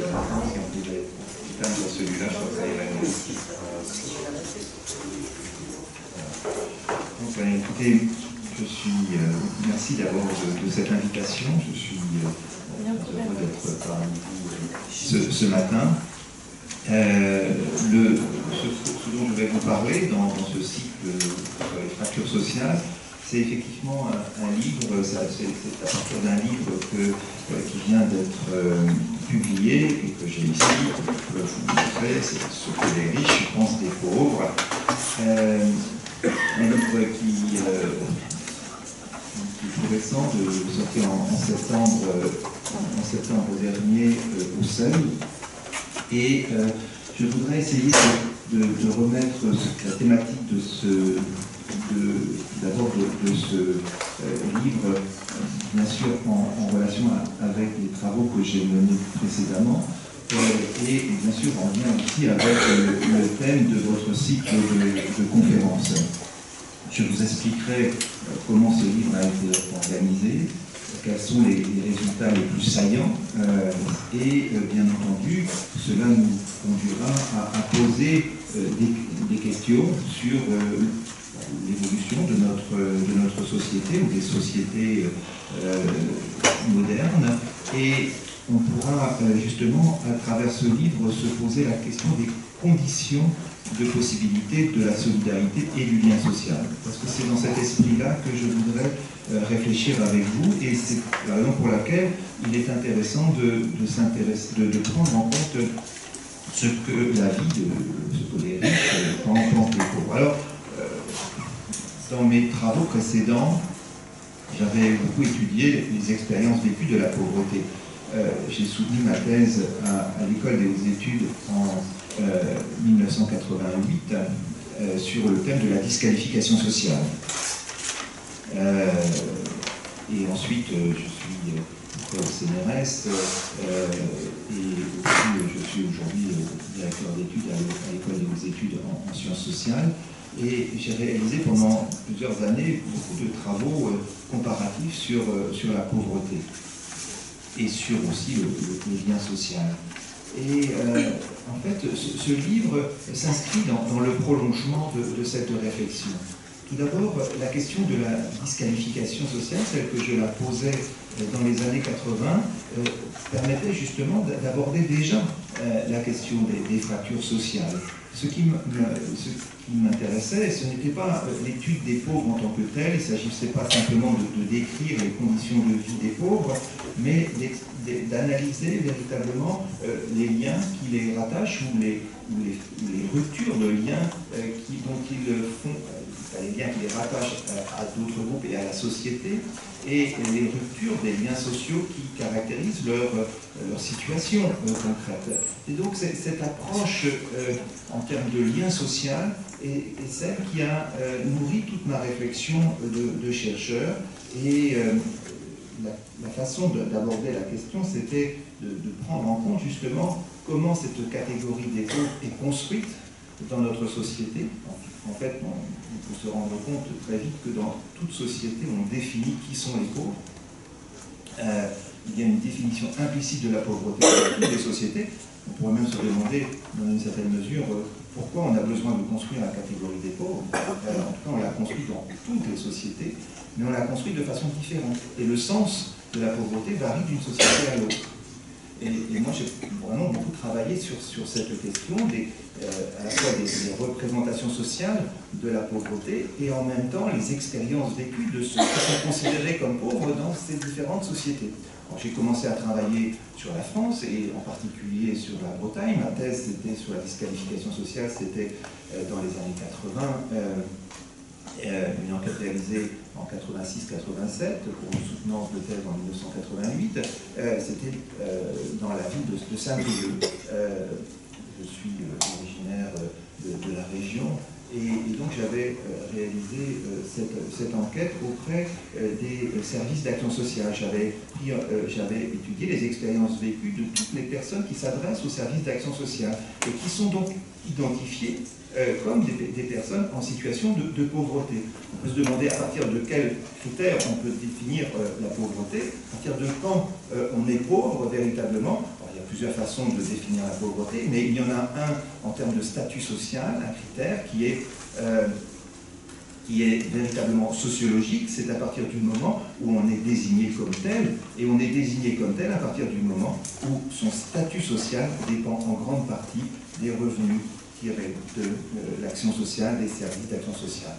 Si on pouvait éteindre celui-là, je crois que ça irait mieux. Donc, écoutez, merci d'abord de cette invitation. Je suis heureux d'être parmi vous ce matin. Ce dont je vais vous parler dans ce cycle sur les fractures sociales, c'est effectivement un livre, c'est à partir d'un livre qui vient d'être publié et que j'ai ici, que je peux vous montrer, c'est Ce que les riches pensent des pauvres. Un livre qui est tout récent, sorti en septembre dernier au Seuil. Et je voudrais essayer de remettre la thématique de ce livre, bien sûr en relation avec les travaux que j'ai menés précédemment, et bien sûr en lien aussi avec le thème de votre cycle de conférences. Je vous expliquerai comment ce livre a été organisé, quels sont les résultats les plus saillants, et bien entendu, cela nous conduira à poser des questions sur l'évolution de notre société ou des sociétés modernes, et on pourra justement à travers ce livre se poser la question des conditions de possibilité de la solidarité et du lien social. Parce que c'est dans cet esprit-là que je voudrais réfléchir avec vous, et c'est la raison pour laquelle il est intéressant de prendre en compte ce que la vie ce que les riches pensent des pauvres. Alors, dans mes travaux précédents, j'avais beaucoup étudié les expériences vécues de la pauvreté. J'ai soutenu ma thèse à l'École des hautes études en 1988 sur le thème de la disqualification sociale. Et ensuite, je suis au CNRS et je suis aujourd'hui directeur d'études à l'École des hautes études en sciences sociales. Et j'ai réalisé pendant plusieurs années beaucoup de travaux comparatifs sur la pauvreté et sur aussi le lien social. Et en fait, ce livre s'inscrit dans le prolongement de cette réflexion. Tout d'abord, la question de la disqualification sociale, telle que je la posais dans les années 80, permettait justement d'aborder déjà la question des fractures sociales. Ce qui m'intéressait, ce n'était pas l'étude des pauvres en tant que telle, il ne s'agissait pas simplement de décrire les conditions de vie des pauvres, mais d'analyser véritablement les liens qui les rattachent ou les ruptures de liens dont ils font, les liens qui les rattachent à d'autres groupes et à la société, et les ruptures des liens sociaux qui caractérisent leur situation concrète. Et donc cette approche en termes de lien social est celle qui a nourri toute ma réflexion de chercheur, et la façon d'aborder la question, c'était de prendre en compte justement comment cette catégorie des pauvres est construite dans notre société. En fait, on peut se rendre compte très vite que dans toute société, on définit qui sont les pauvres. Il y a une définition implicite de la pauvreté dans toutes les sociétés. On pourrait même se demander, dans une certaine mesure, pourquoi on a besoin de construire la catégorie des pauvres. En tout cas, on l'a construit dans toutes les sociétés, mais on l'a construit de façon différente. Et le sens de la pauvreté varie d'une société à l'autre. Et moi, j'ai vraiment beaucoup travaillé sur cette question, à la fois des représentations sociales de la pauvreté et en même temps les expériences vécues de ceux qui sont considérés comme pauvres dans ces différentes sociétés. J'ai commencé à travailler sur la France et en particulier sur la Bretagne. Ma thèse, c'était sur la disqualification sociale, c'était dans les années 80. Une enquête réalisée en 86-87 pour une soutenance de thèse en 1988, c'était dans la ville de Saint-Brieuc. Je suis originaire de la région, et donc j'avais réalisé cette enquête auprès des services d'action sociale. J'avais étudié les expériences vécues de toutes les personnes qui s'adressent aux services d'action sociale et qui sont donc identifiées comme des personnes en situation de pauvreté. On peut se demander à partir de quels critères on peut définir la pauvreté, à partir de quand on est pauvre véritablement. Alors, il y a plusieurs façons de définir la pauvreté, mais il y en a un en termes de statut social, un critère qui est véritablement sociologique, c'est à partir du moment où on est désigné comme tel, et on est désigné comme tel à partir du moment où son statut social dépend en grande partie des revenus tirés de l'action sociale, des services d'action sociale.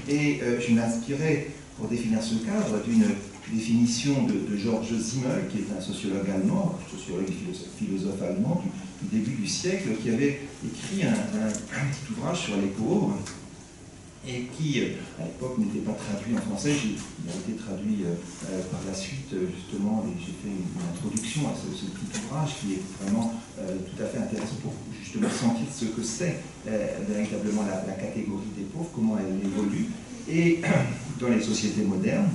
Et je m'inspirais pour définir ce cadre d'une définition de Georges Simmel, qui est un sociologue allemand, sociologue et philosophe allemand du début du siècle, qui avait écrit un petit ouvrage sur les pauvres, et qui, à l'époque, n'était pas traduit en français. Il a été traduit par la suite, justement, et j'ai fait une introduction à ce petit ouvrage qui est vraiment tout à fait intéressant pour justement sentir ce que c'est véritablement la catégorie des pauvres, comment elle évolue, et dans les sociétés modernes.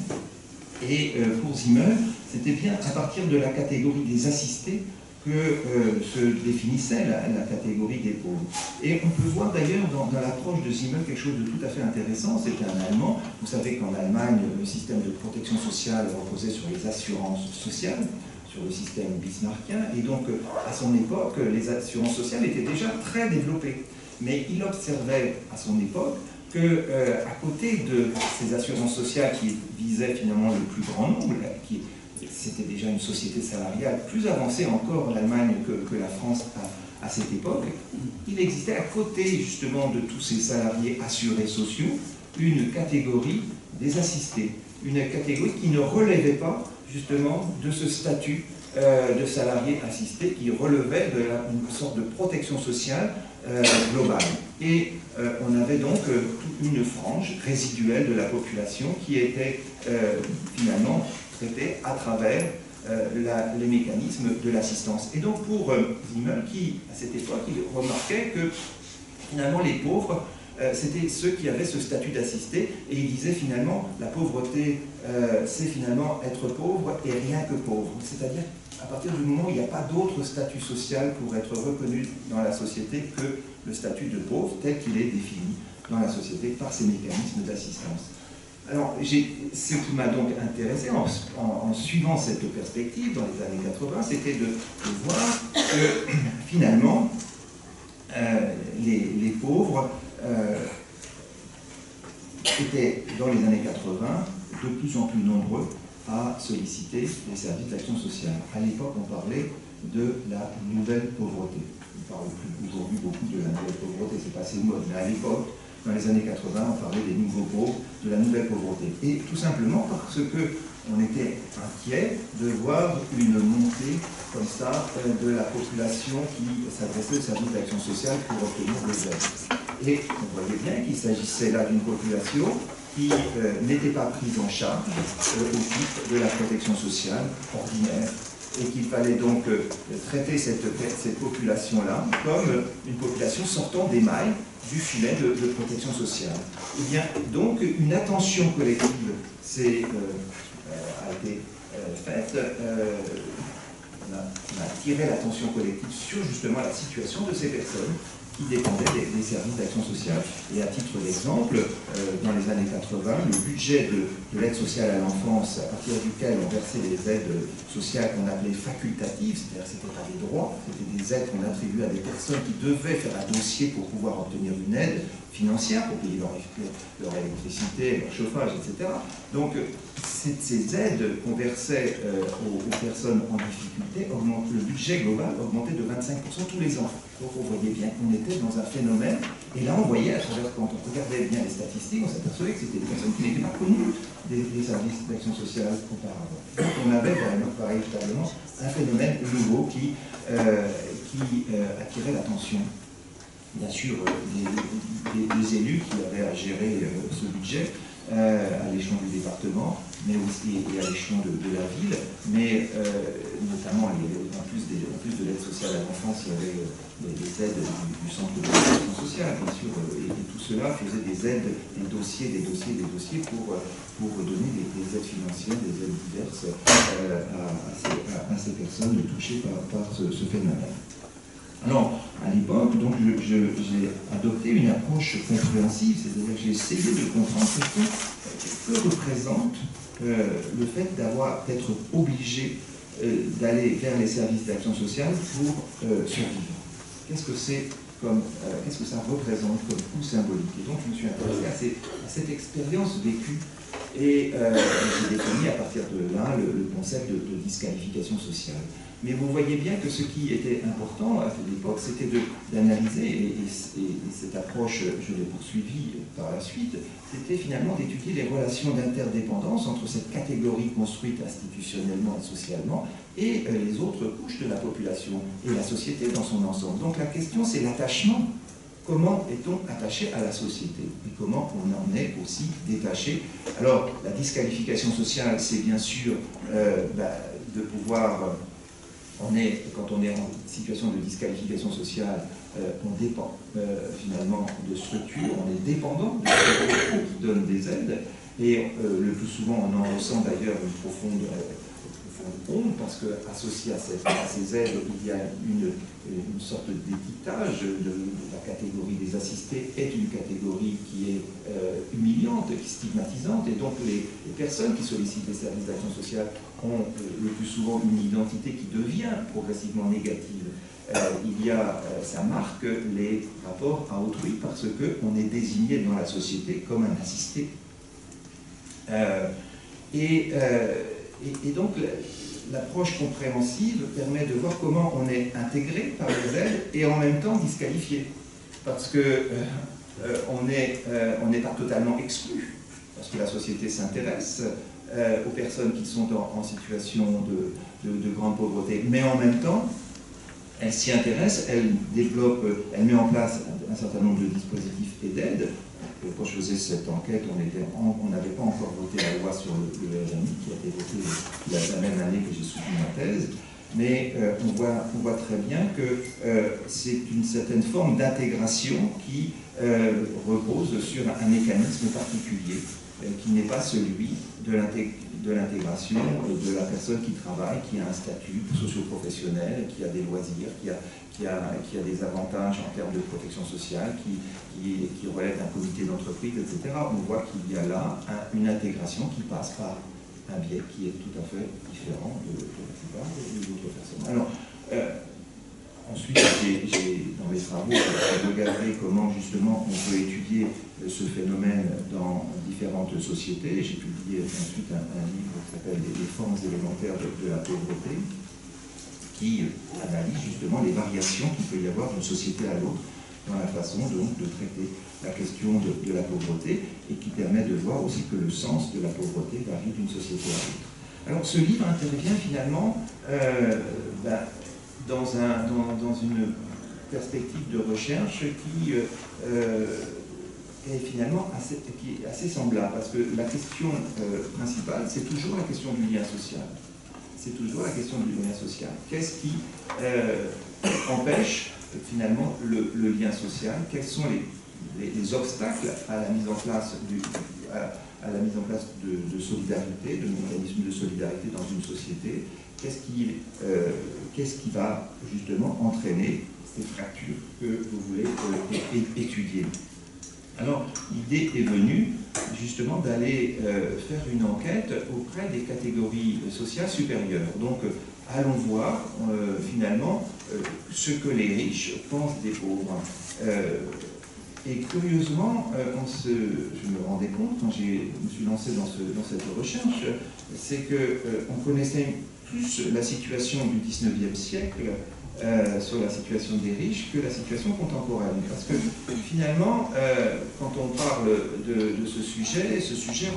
Et pour Simmel, c'était bien à partir de la catégorie des assistés que se définissait la catégorie des pauvres. Et on peut voir d'ailleurs dans l'approche de Simmel quelque chose de tout à fait intéressant. C'était un Allemand. Vous savez qu'en Allemagne, le système de protection sociale reposait sur les assurances sociales, sur le système bismarckien, et donc à son époque, les assurances sociales étaient déjà très développées. Mais il observait à son époque que, à côté de ces assurances sociales qui visaient finalement le plus grand nombre, c'était déjà une société salariale plus avancée encore en Allemagne que la France à cette époque, il existait à côté justement de tous ces salariés assurés sociaux une catégorie des assistés, une catégorie qui ne relevait pas justement de ce statut de salarié assisté, qui relevait d'une sorte de protection sociale globale. Et on avait donc toute une frange résiduelle de la population qui était finalement traitée à travers les mécanismes de l'assistance. Et donc pour Simmel, qui à cette époque, il remarquait que finalement les pauvres, c'était ceux qui avaient ce statut d'assisté, et il disait finalement la pauvreté, c'est finalement être pauvre et rien que pauvre. C'est-à-dire à partir du moment où il n'y a pas d'autre statut social pour être reconnu dans la société que le statut de pauvre tel qu'il est défini dans la société par ces mécanismes d'assistance. Alors, ce qui m'a donc intéressé en suivant cette perspective dans les années 80, c'était de voir que finalement, les pauvres étaient dans les années 80 de plus en plus nombreux à solliciter les services d'action sociale. À l'époque, on parlait de la nouvelle pauvreté. On parle aujourd'hui beaucoup de la nouvelle pauvreté, c'est passé de mode, mais à l'époque, dans les années 80, on parlait des nouveaux pauvres, de la nouvelle pauvreté. Et tout simplement parce qu'on était inquiet de voir une montée comme ça de la population qui s'adressait aux services d'action sociale pour obtenir des aides. Et on voyait bien qu'il s'agissait là d'une population qui n'était pas prise en charge au titre de la protection sociale ordinaire, et qu'il fallait donc traiter cette population-là comme une population sortant des mailles du filet de protection sociale. Et bien, donc, une attention collective a été faite. On a attiré l'attention collective sur justement la situation de ces personnes qui dépendaient des services d'action sociale. Et à titre d'exemple, dans les années 80, le budget de l'aide sociale à l'enfance, à partir duquel on versait des aides sociales qu'on appelait facultatives, c'est-à-dire que c'était pas des droits, c'était des aides qu'on attribuait à des personnes qui devaient faire un dossier pour pouvoir obtenir une aide financière, pour payer leur électricité, leur chauffage, etc. Donc, ces aides qu'on versait aux personnes en difficulté, le budget global augmentait de 25% tous les ans. Donc on voyait bien qu'on était dans un phénomène, et là on voyait, à travers, quand on regardait bien les statistiques, on s'apercevait que c'était des personnes qui n'étaient pas connues des services d'action sociale auparavant. Donc on avait véritablement un phénomène nouveau qui attirait l'attention, bien sûr, des élus qui avaient à gérer ce budget, à l'échelon du département, mais aussi à l'échelon de la ville, mais notamment en plus de l'aide sociale à l'enfance, il y avait les aides du centre de protection sociale, bien sûr, et tout cela faisait des aides, des dossiers pour donner des aides financières, des aides diverses à ces personnes touchées par ce phénomène. Alors, à l'époque, donc, j'ai adopté une approche compréhensive, c'est-à-dire que j'ai essayé de comprendre ce que représente le fait d'être obligé d'aller vers les services d'action sociale pour survivre. Qu'est-ce que c'est qu'est-ce que ça représente comme coût symbolique? Et donc, je me suis intéressé à cette expérience vécue et j'ai défini à partir de là le concept de disqualification sociale. Mais vous voyez bien que ce qui était important à cette époque, c'était d'analyser, et cette approche, je l'ai poursuivie par la suite, c'était finalement d'étudier les relations d'interdépendance entre cette catégorie construite institutionnellement et socialement et les autres couches de la population et la société dans son ensemble. Donc la question, c'est l'attachement. Comment est-on attaché à la société et comment on en est aussi détaché? Alors, la disqualification sociale, c'est bien sûr de pouvoir... quand on est en situation de disqualification sociale, on dépend finalement de structures, on est dépendant de structures qui donnent des aides, et le plus souvent on en ressent d'ailleurs une profonde honte, parce qu'associé à ces aides, il y a une sorte d'étiquetage de la catégorie des assistés est une catégorie qui est humiliante, qui est stigmatisante, et donc les personnes qui sollicitent les services d'action sociale ont le plus souvent une identité qui devient progressivement négative. Ça marque les rapports à autrui parce qu'on est désigné dans la société comme un assisté. Et donc l'approche compréhensive permet de voir comment on est intégré par les aides et en même temps disqualifié. Parce qu'on n'est pas totalement exclu, parce que la société s'intéresse aux personnes qui sont en situation de grande pauvreté, mais en même temps, elle s'y intéresse, elle développe, elle met en place un certain nombre de dispositifs et d'aides. Quand je faisais cette enquête, on n'avait pas encore voté la loi sur le RMI, qui a été votée la même année que j'ai soutenu ma thèse, mais on voit très bien que c'est une certaine forme d'intégration qui repose sur un mécanisme particulier, qui n'est pas celui de l'intégration de la personne qui travaille, qui a un statut socio-professionnel, qui a des loisirs, qui a des avantages en termes de protection sociale, qui relève d'un comité d'entreprise, etc. On voit qu'il y a là une intégration qui passe par un biais qui est tout à fait différent de la plupart des autres personnes. Alors, ensuite, dans mes travaux, j'ai regardé comment justement on peut étudier ce phénomène dans différentes sociétés. J'ai publié ensuite un livre qui s'appelle « Les formes élémentaires de la pauvreté », qui analyse justement les variations qu'il peut y avoir d'une société à l'autre dans la façon donc de traiter la question de la pauvreté, et qui permet de voir aussi que le sens de la pauvreté varie d'une société à l'autre. Alors ce livre intervient finalement dans une perspective de recherche qui est finalement assez semblable, parce que la question principale, c'est toujours la question du lien social. C'est toujours la question du lien social. Qu'est-ce qui empêche finalement le lien social? Quels sont les obstacles à la mise en place de solidarité, de mécanismes de solidarité dans une société? Qu'est-ce qui va justement entraîner ces fractures que vous voulez étudier? Alors, l'idée est venue justement d'aller faire une enquête auprès des catégories sociales supérieures. Donc, allons voir finalement ce que les riches pensent des pauvres. Et curieusement, je me rendais compte quand je me suis lancé dans cette recherche, c'est qu'on connaissait plus la situation du 19e siècle sur la situation des riches que la situation contemporaine. Parce que finalement, quand on parle de ce sujet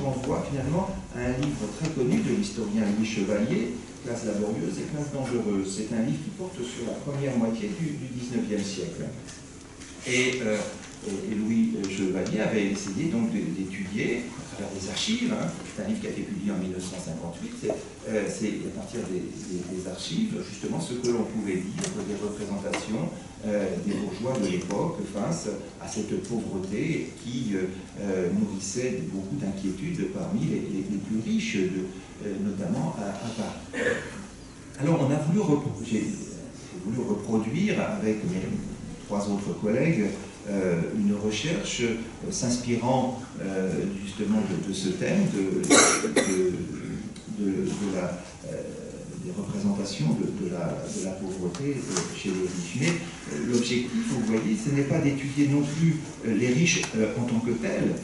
renvoie finalement à un livre très connu de l'historien Louis Chevalier, Classe laborieuse et classe dangereuse. C'est un livre qui porte sur la première moitié du 19e siècle. Et Louis Chevalier avait essayé donc d'étudier à travers des archives, c'est un livre qui a été publié en 1958, c'est à partir des archives justement ce que l'on pouvait dire des représentations des bourgeois de l'époque face à cette pauvreté qui nourrissait beaucoup d'inquiétudes parmi les plus riches, notamment à Paris. Alors on a voulu voulu reproduire avec mes 3 autres collègues une recherche s'inspirant justement de ce thème, des représentations de la pauvreté chez les riches. Mais l'objectif, vous voyez, ce n'est pas d'étudier non plus les riches en tant que tels,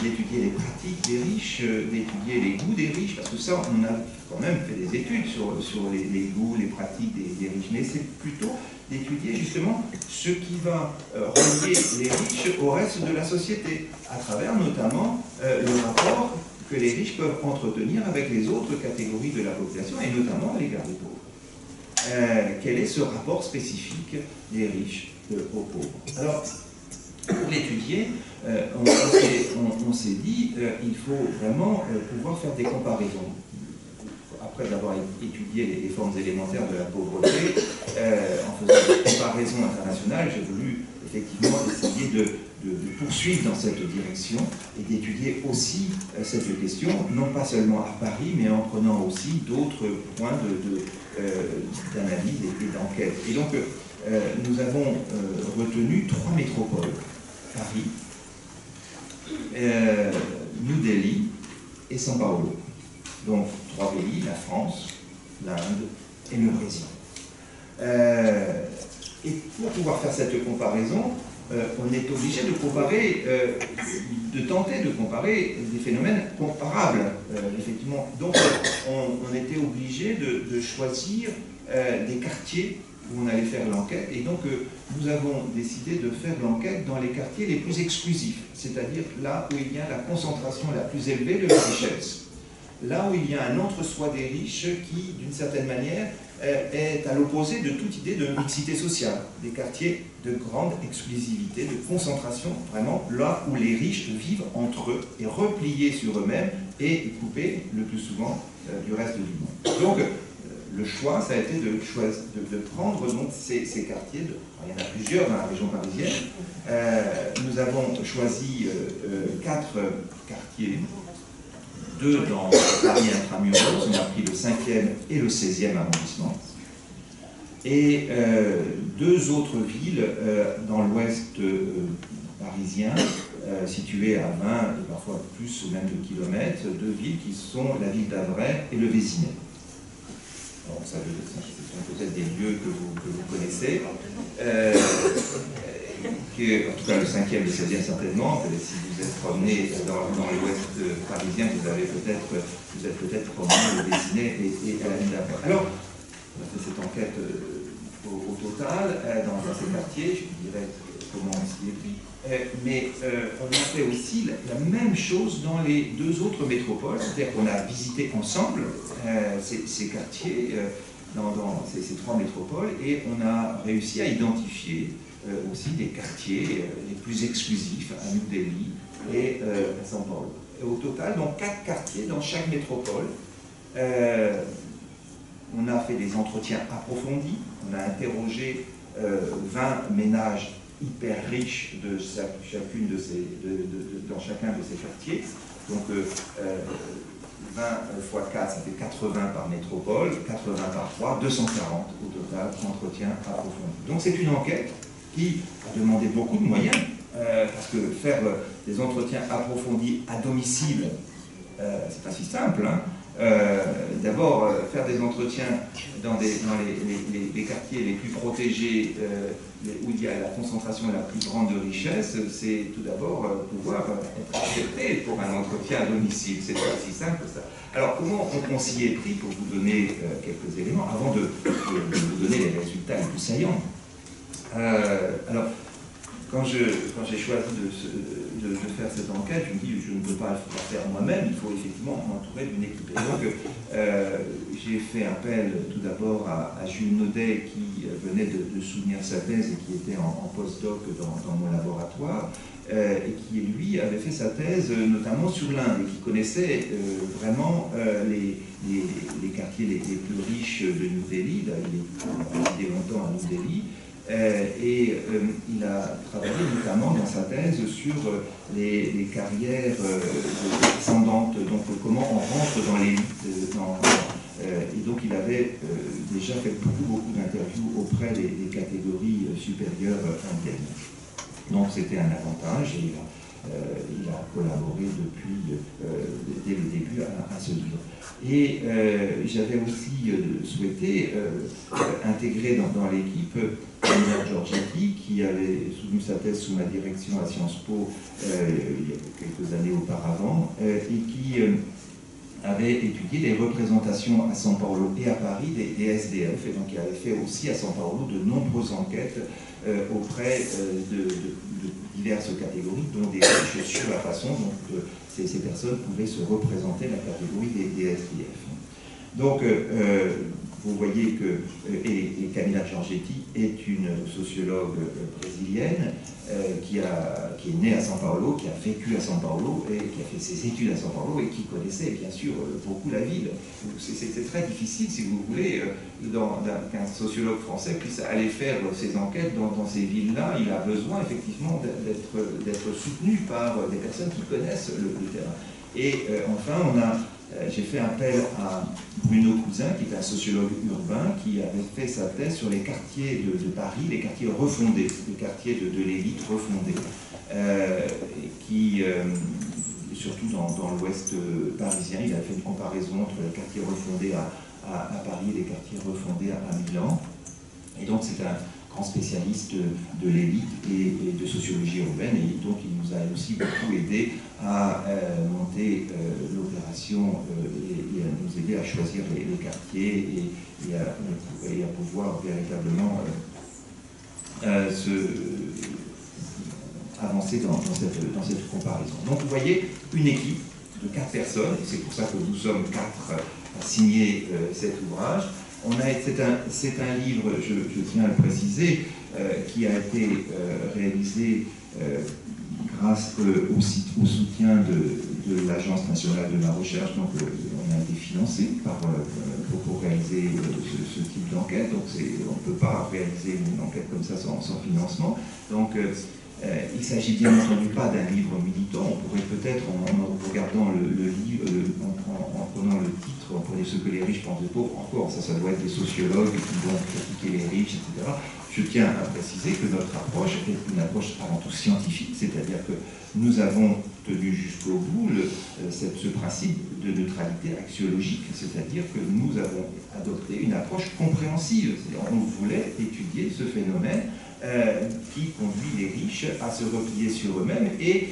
d'étudier les pratiques des riches, d'étudier les goûts des riches, parce que ça, on a quand même fait des études sur les goûts, les pratiques des riches, mais c'est plutôt d'étudier justement ce qui va relier les riches au reste de la société, à travers notamment le rapport que les riches peuvent entretenir avec les autres catégories de la population, et notamment à l'égard des pauvres. Quel est ce rapport spécifique des riches aux pauvres? Alors, pour l'étudier, on s'est dit il faut vraiment pouvoir faire des comparaisons. Après avoir étudié les formes élémentaires de la pauvreté, en faisant des comparaisons internationales, j'ai voulu effectivement essayer de poursuivre dans cette direction et d'étudier aussi cette question, non pas seulement à Paris, mais en prenant aussi d'autres points d'analyse et d'enquête. Et donc, nous avons retenu 3 métropoles, Paris, New Delhi et São Paulo. Donc, 3 pays, la France, l'Inde et le Brésil. Et pour pouvoir faire cette comparaison, on est obligé de comparer, de tenter de comparer des phénomènes comparables, effectivement. Donc, on était obligé de choisir des quartiers où on allait faire l'enquête, et donc nous avons décidé de faire l'enquête dans les quartiers les plus exclusifs, c'est-à-dire là où il y a la concentration la plus élevée de la richesse, là où il y a un entre-soi des riches qui, d'une certaine manière, est à l'opposé de toute idée de mixité sociale, des quartiers de grande exclusivité, de concentration, vraiment là où les riches vivent entre eux et repliés sur eux-mêmes et coupés le plus souvent du reste du monde. Donc, le choix, ça a été de prendre donc, ces quartiers, il y en a plusieurs dans la région parisienne. Nous avons choisi 4 quartiers, 2 dans Paris intramuros, on a pris le 5e et le 16e arrondissement, et 2 autres villes dans l'ouest parisien, situées à 20 et parfois plus ou même de kilomètres, 2 villes qui sont la ville d'Avray et le Vésinet. Alors, ça, ce sont peut-être des lieux que vous connaissez, en tout cas le 5e et le 16e certainement. Si vous êtes promené dans l'ouest parisien, vous êtes peut-être promené au Vésinet et à la ville d'Avray. Alors, on a fait cette enquête au total dans ces quartiers, je vous dirais comment on s'y est pris. Mais on a fait aussi la même chose dans les 2 autres métropoles, c'est-à-dire qu'on a visité ensemble ces quartiers dans ces 3 métropoles, et on a réussi à identifier aussi des quartiers les plus exclusifs à New Delhi et à São Paulo. Et au total, donc 4 quartiers dans chaque métropole. On a fait des entretiens approfondis, on a interrogé 20 ménages hyper riches de chacune dans chacun de ces quartiers. Donc 20 fois 4, ça fait 80 par métropole, 80 par 3, 240 au total, entretiens approfondis. Donc c'est une enquête qui a demandé beaucoup de moyens, parce que faire des entretiens approfondis à domicile, c'est pas si simple, hein. D'abord, faire des entretiens dans les quartiers les plus protégés, où il y a la concentration la plus grande de richesse, c'est tout d'abord pouvoir être accepté pour un entretien à domicile. C'est pas si simple ça. Alors, comment on s'y est pris, pour vous donner quelques éléments, avant de vous donner les résultats les plus saillants. Alors, quand j'ai choisi de faire cette enquête, je me dis je ne peux pas la faire moi-même, il faut effectivement m'entourer d'une équipe. Et donc j'ai fait appel tout d'abord à Jules Naudet, qui venait de soutenir sa thèse et qui était en postdoc dans mon laboratoire, et qui lui avait fait sa thèse notamment sur l'Inde, et qui connaissait vraiment les quartiers les plus riches de New Delhi. Il a résidé longtemps à New Delhi. Et il a travaillé notamment dans sa thèse sur les carrières descendantes, donc comment on rentre dans Et donc il avait déjà fait beaucoup d'interviews auprès des catégories supérieures indiennes. Donc c'était un avantage et il a collaboré depuis, dès le début à ce livre. Et j'avais aussi souhaité intégrer dans l'équipe Camilla Giorgetti, qui avait soutenu sa thèse sous ma direction à Sciences Po il y a quelques années auparavant, et qui avait étudié les représentations à São Paulo et à Paris des SDF, et donc il avait fait aussi à São Paulo de nombreuses enquêtes auprès de diverses catégories, dont des riches, sur la façon dont ces personnes pouvaient se représenter la catégorie des SDF. Donc, vous voyez que Camilla Giorgetti est une sociologue brésilienne qui est née à São Paulo, qui a vécu à São Paulo et qui a fait ses études à São Paulo et qui connaissait bien sûr beaucoup la ville. C'est très difficile, si vous voulez, qu'un sociologue français puisse aller faire ses enquêtes dans ces villes-là. Il a besoin effectivement d'être soutenu par des personnes qui connaissent le terrain. Et enfin, j'ai fait appel à Bruno Cousin, qui est un sociologue urbain, qui avait fait sa thèse sur les quartiers de Paris, les quartiers refondés, les quartiers de l'élite refondée, surtout dans l'ouest parisien, il a fait une comparaison entre les quartiers refondés à Paris et les quartiers refondés à Milan. Et donc c'est un grand spécialiste de l'élite et de sociologie urbaine, et donc il nous a aussi beaucoup aidé à monter l'opération et à nous aider à choisir les quartiers et à pouvoir véritablement avancer dans cette comparaison. Donc vous voyez une équipe de 4 personnes, et c'est pour ça que nous sommes 4 à signer cet ouvrage. C'est un livre, je tiens à le préciser, qui a été réalisé grâce au soutien de l'Agence nationale de la recherche. Donc on a été financé pour réaliser ce type d'enquête. Donc on ne peut pas réaliser une enquête comme ça sans financement. Donc il ne s'agit bien entendu pas d'un livre militant. On pourrait peut-être, en regardant le livre, en prenant le titre, on pourrait ce que les riches pensent des pauvres, encore, ça doit être des sociologues qui vont critiquer les riches, etc. Je tiens à préciser que notre approche est une approche avant tout scientifique, c'est-à-dire que nous avons tenu jusqu'au bout ce principe de neutralité axiologique, c'est-à-dire que nous avons adopté une approche compréhensive. On voulait étudier ce phénomène qui conduit les riches à se replier sur eux-mêmes et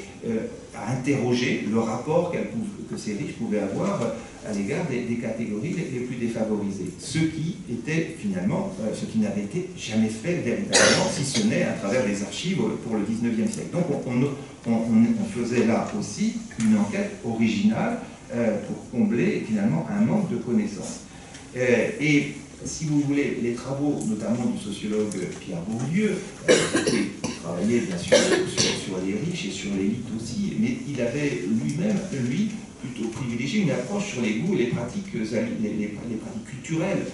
à interroger le rapport que ces riches pouvaient avoir à l'égard des catégories les plus défavorisées. Ce qui était finalement, ce qui n'avait été jamais fait véritablement, si ce n'est à travers les archives pour le 19e siècle. Donc on faisait là aussi une enquête originale pour combler finalement un manque de connaissances. Et si vous voulez, les travaux notamment du sociologue Pierre Bourdieu, qui travaillait bien sûr sur les riches et sur l'élite aussi, mais il avait lui-même, plutôt privilégié une approche sur les goûts et les pratiques culturelles,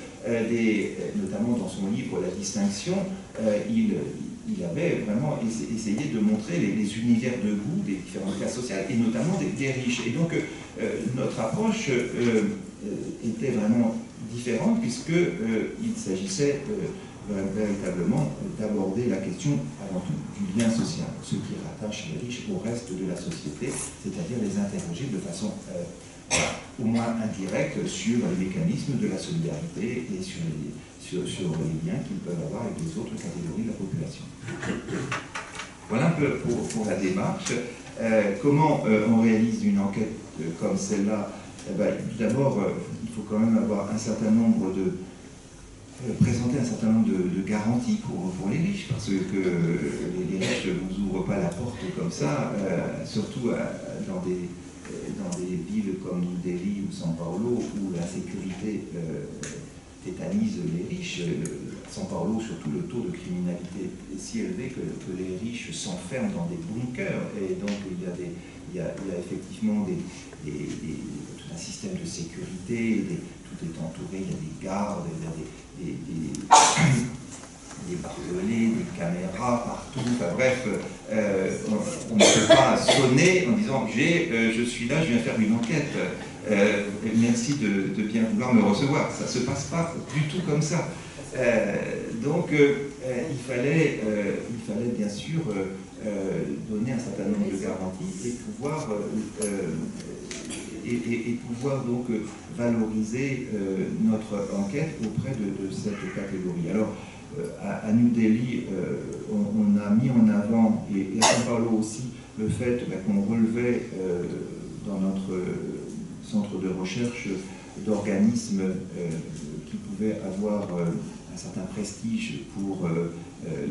notamment dans son livre La Distinction, il avait vraiment essayé de montrer les univers de goût des différentes classes sociales, et notamment des riches. Et donc, notre approche était vraiment différente, puisqu'il s'agissait véritablement d'aborder la question avant tout du lien social, ce qui rattache les riches au reste de la société, c'est-à-dire les interroger de façon au moins indirecte sur les mécanismes de la solidarité et sur les liens qu'ils peuvent avoir avec les autres catégories de la population. Voilà un peu pour la démarche. Comment on réalise une enquête comme celle-là? Tout d'abord, il faut quand même avoir un certain nombre présenter un certain nombre de garanties pour les riches, parce que les riches ne vous ouvrent pas la porte comme ça, surtout dans des villes comme New Delhi ou São Paulo, où l'insécurité tétanise les riches. São Paulo, surtout, le taux de criminalité est si élevé que les riches s'enferment dans des bunkers, et donc il y a effectivement tout un système de sécurité, tout est entouré, il y a des gardes, il y a des barbelés, des caméras partout, enfin bref, on ne peut pas sonner en disant je suis là, je viens faire une enquête. merci de bien vouloir me recevoir. Ça ne se passe pas du tout comme ça. Donc, il fallait bien sûr donner un certain nombre de garanties et pouvoir donc valoriser notre enquête auprès de cette catégorie. Alors, à New Delhi, on a mis en avant, et à São Paulo aussi, le fait qu'on relevait dans notre centre de recherche d'organismes qui pouvaient avoir un certain prestige pour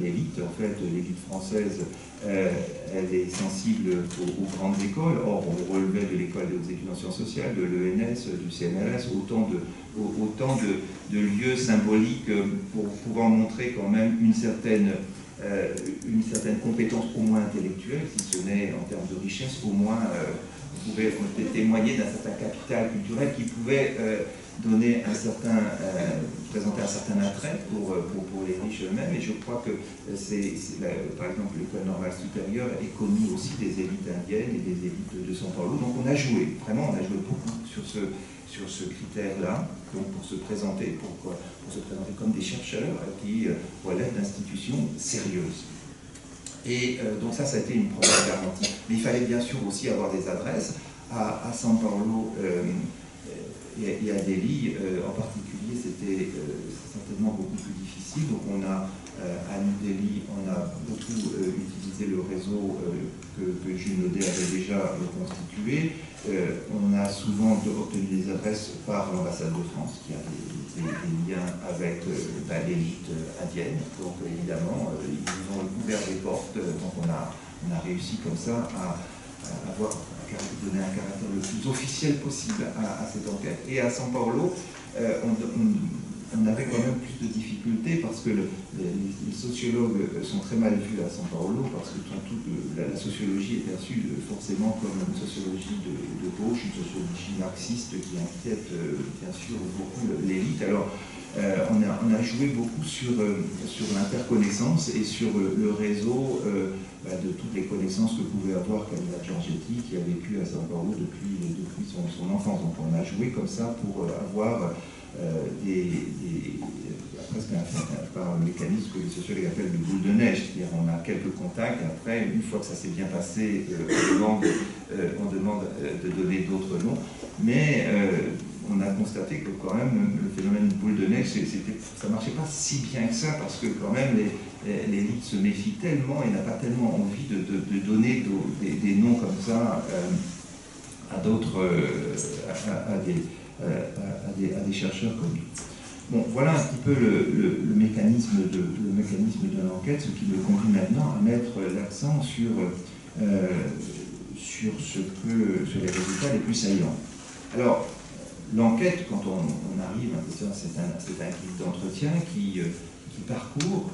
l'élite. En fait, l'élite française, elle est sensible aux grandes écoles. Or, on relevait de l'école des hautes études en sciences sociales, de l'ENS, du CNRS, autant de lieux symboliques pour pouvoir montrer quand même une certaine compétence, au moins intellectuelle, si ce n'est en termes de richesse, au moins on pouvait témoigner d'un certain capital culturel qui pouvait donner présenter un certain attrait pour les riches eux-mêmes. Et je crois que par exemple, l'école normale supérieure est connue aussi des élites indiennes et des élites de São Paulo. Donc on a joué beaucoup sur ce critère-là, donc pour se présenter comme des chercheurs qui relèvent d'institutions sérieuses. Et donc ça a été une première garantie. Mais il fallait bien sûr aussi avoir des adresses à São Paulo et à Delhi. En particulier, c'était certainement beaucoup plus difficile. Donc on a, à New Delhi, on a beaucoup utilisé le réseau que Jules Naudet avait déjà constitué. On a souvent obtenu des adresses par l'ambassade de France, qui a des liens avec l'élite indienne. Donc évidemment, ils nous ont ouvert des portes. Donc on a réussi comme ça à donner un caractère le plus officiel possible à cette enquête. Et à São Paulo, on avait quand même plus de difficultés parce que les sociologues sont très mal vus à São Paulo, parce que la sociologie est perçue forcément comme une sociologie de gauche, une sociologie marxiste qui inquiète bien sûr beaucoup l'élite. Alors on a joué beaucoup sur l'interconnaissance et sur le réseau de toutes les connaissances que pouvait avoir Camilla Giorgetti, qui a vécu à São Paulo depuis son enfance. Donc on a joué comme ça pour avoir presque par un mécanisme que les sociologues appellent le boule de neige, c'est-à-dire on a quelques contacts, et après, une fois que ça s'est bien passé, on demande de donner d'autres noms, mais on a constaté que quand même le phénomène boule de neige, ça ne marchait pas si bien que ça, parce que quand même l'élite se méfie tellement et n'a pas tellement envie de donner des noms comme ça à d'autres, à des chercheurs comme nous. Bon, voilà un petit peu le mécanisme de l'enquête, ce qui me conduit maintenant à mettre l'accent sur les résultats les plus saillants. Alors, l'enquête, quand on arrive, c'est un guide d'entretien qui parcourt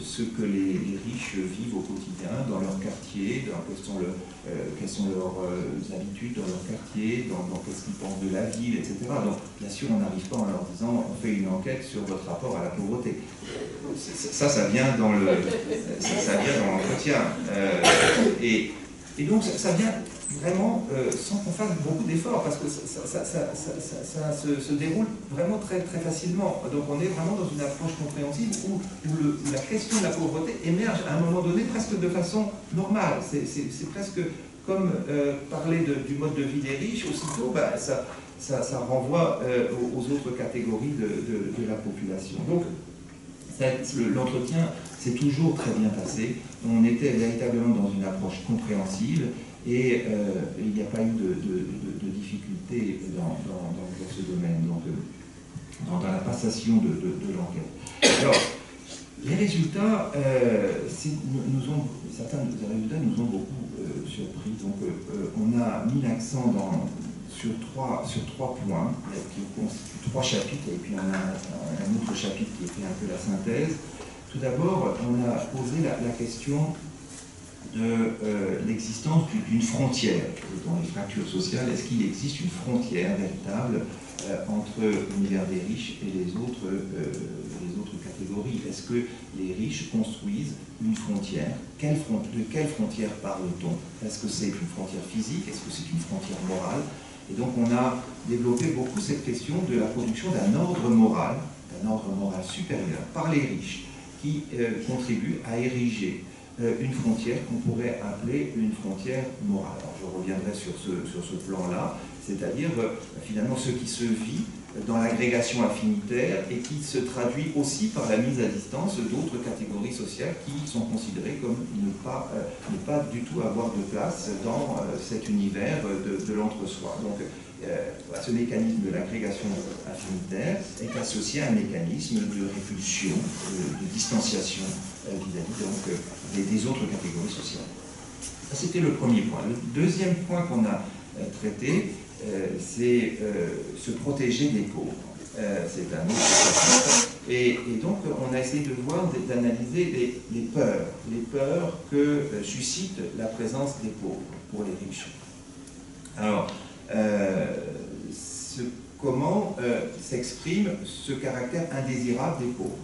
ce que les riches vivent au quotidien dans leur quartier, quelles sont leurs habitudes dans leur quartier, dans qu'est-ce qu'ils pensent de la ville, etc. Donc, bien sûr, on n'arrive pas en leur disant on fait une enquête sur votre rapport à la pauvreté. Ça vient dans l'entretien. Et donc, ça vient vraiment sans qu'on fasse beaucoup d'efforts, parce que ça se déroule vraiment très, très facilement. Donc on est vraiment dans une approche compréhensible où la question de la pauvreté émerge à un moment donné presque de façon normale. C'est presque comme parler du mode de vie des riches, aussitôt ça renvoie aux autres catégories de la population. Donc l'entretien s'est toujours très bien passé. On était véritablement dans une approche compréhensible et il n'y a pas eu de difficulté dans ce domaine, donc, dans la passation de l'enquête. Alors, les résultats, certains des résultats nous ont beaucoup surpris. Donc, on a mis l'accent sur trois points qui constituent 3 chapitres, et puis on a un autre chapitre qui fait un peu la synthèse. Tout d'abord, on a posé la question de l'existence d'une frontière dans les fractures sociales. Est-ce qu'il existe une frontière véritable entre l'univers des riches et les autres catégories? Est-ce que les riches construisent une frontière? De quelle frontière parle-t-on? Est-ce que c'est une frontière physique? Est-ce que c'est une frontière morale? Et donc on a développé beaucoup cette question de la production d'un ordre moral supérieur par les riches, qui contribuent à ériger une frontière qu'on pourrait appeler une frontière morale. Alors je reviendrai sur ce plan-là, c'est-à-dire finalement ce qui se vit dans l'agrégation affinitaire et qui se traduit aussi par la mise à distance d'autres catégories sociales qui sont considérées comme ne pas du tout avoir de place dans cet univers de l'entre-soi. Donc ce mécanisme de l'agrégation affinitaire est associé à un mécanisme de répulsion, de distanciation vis-à-vis des autres catégories sociales. C'était le premier point. Le deuxième point qu'on a traité, c'est se protéger des pauvres. C'est un autre chapitre. Et donc, on a essayé de voir, d'analyser les peurs que suscite la présence des pauvres pour les riches. Alors, comment s'exprime ce caractère indésirable des pauvres?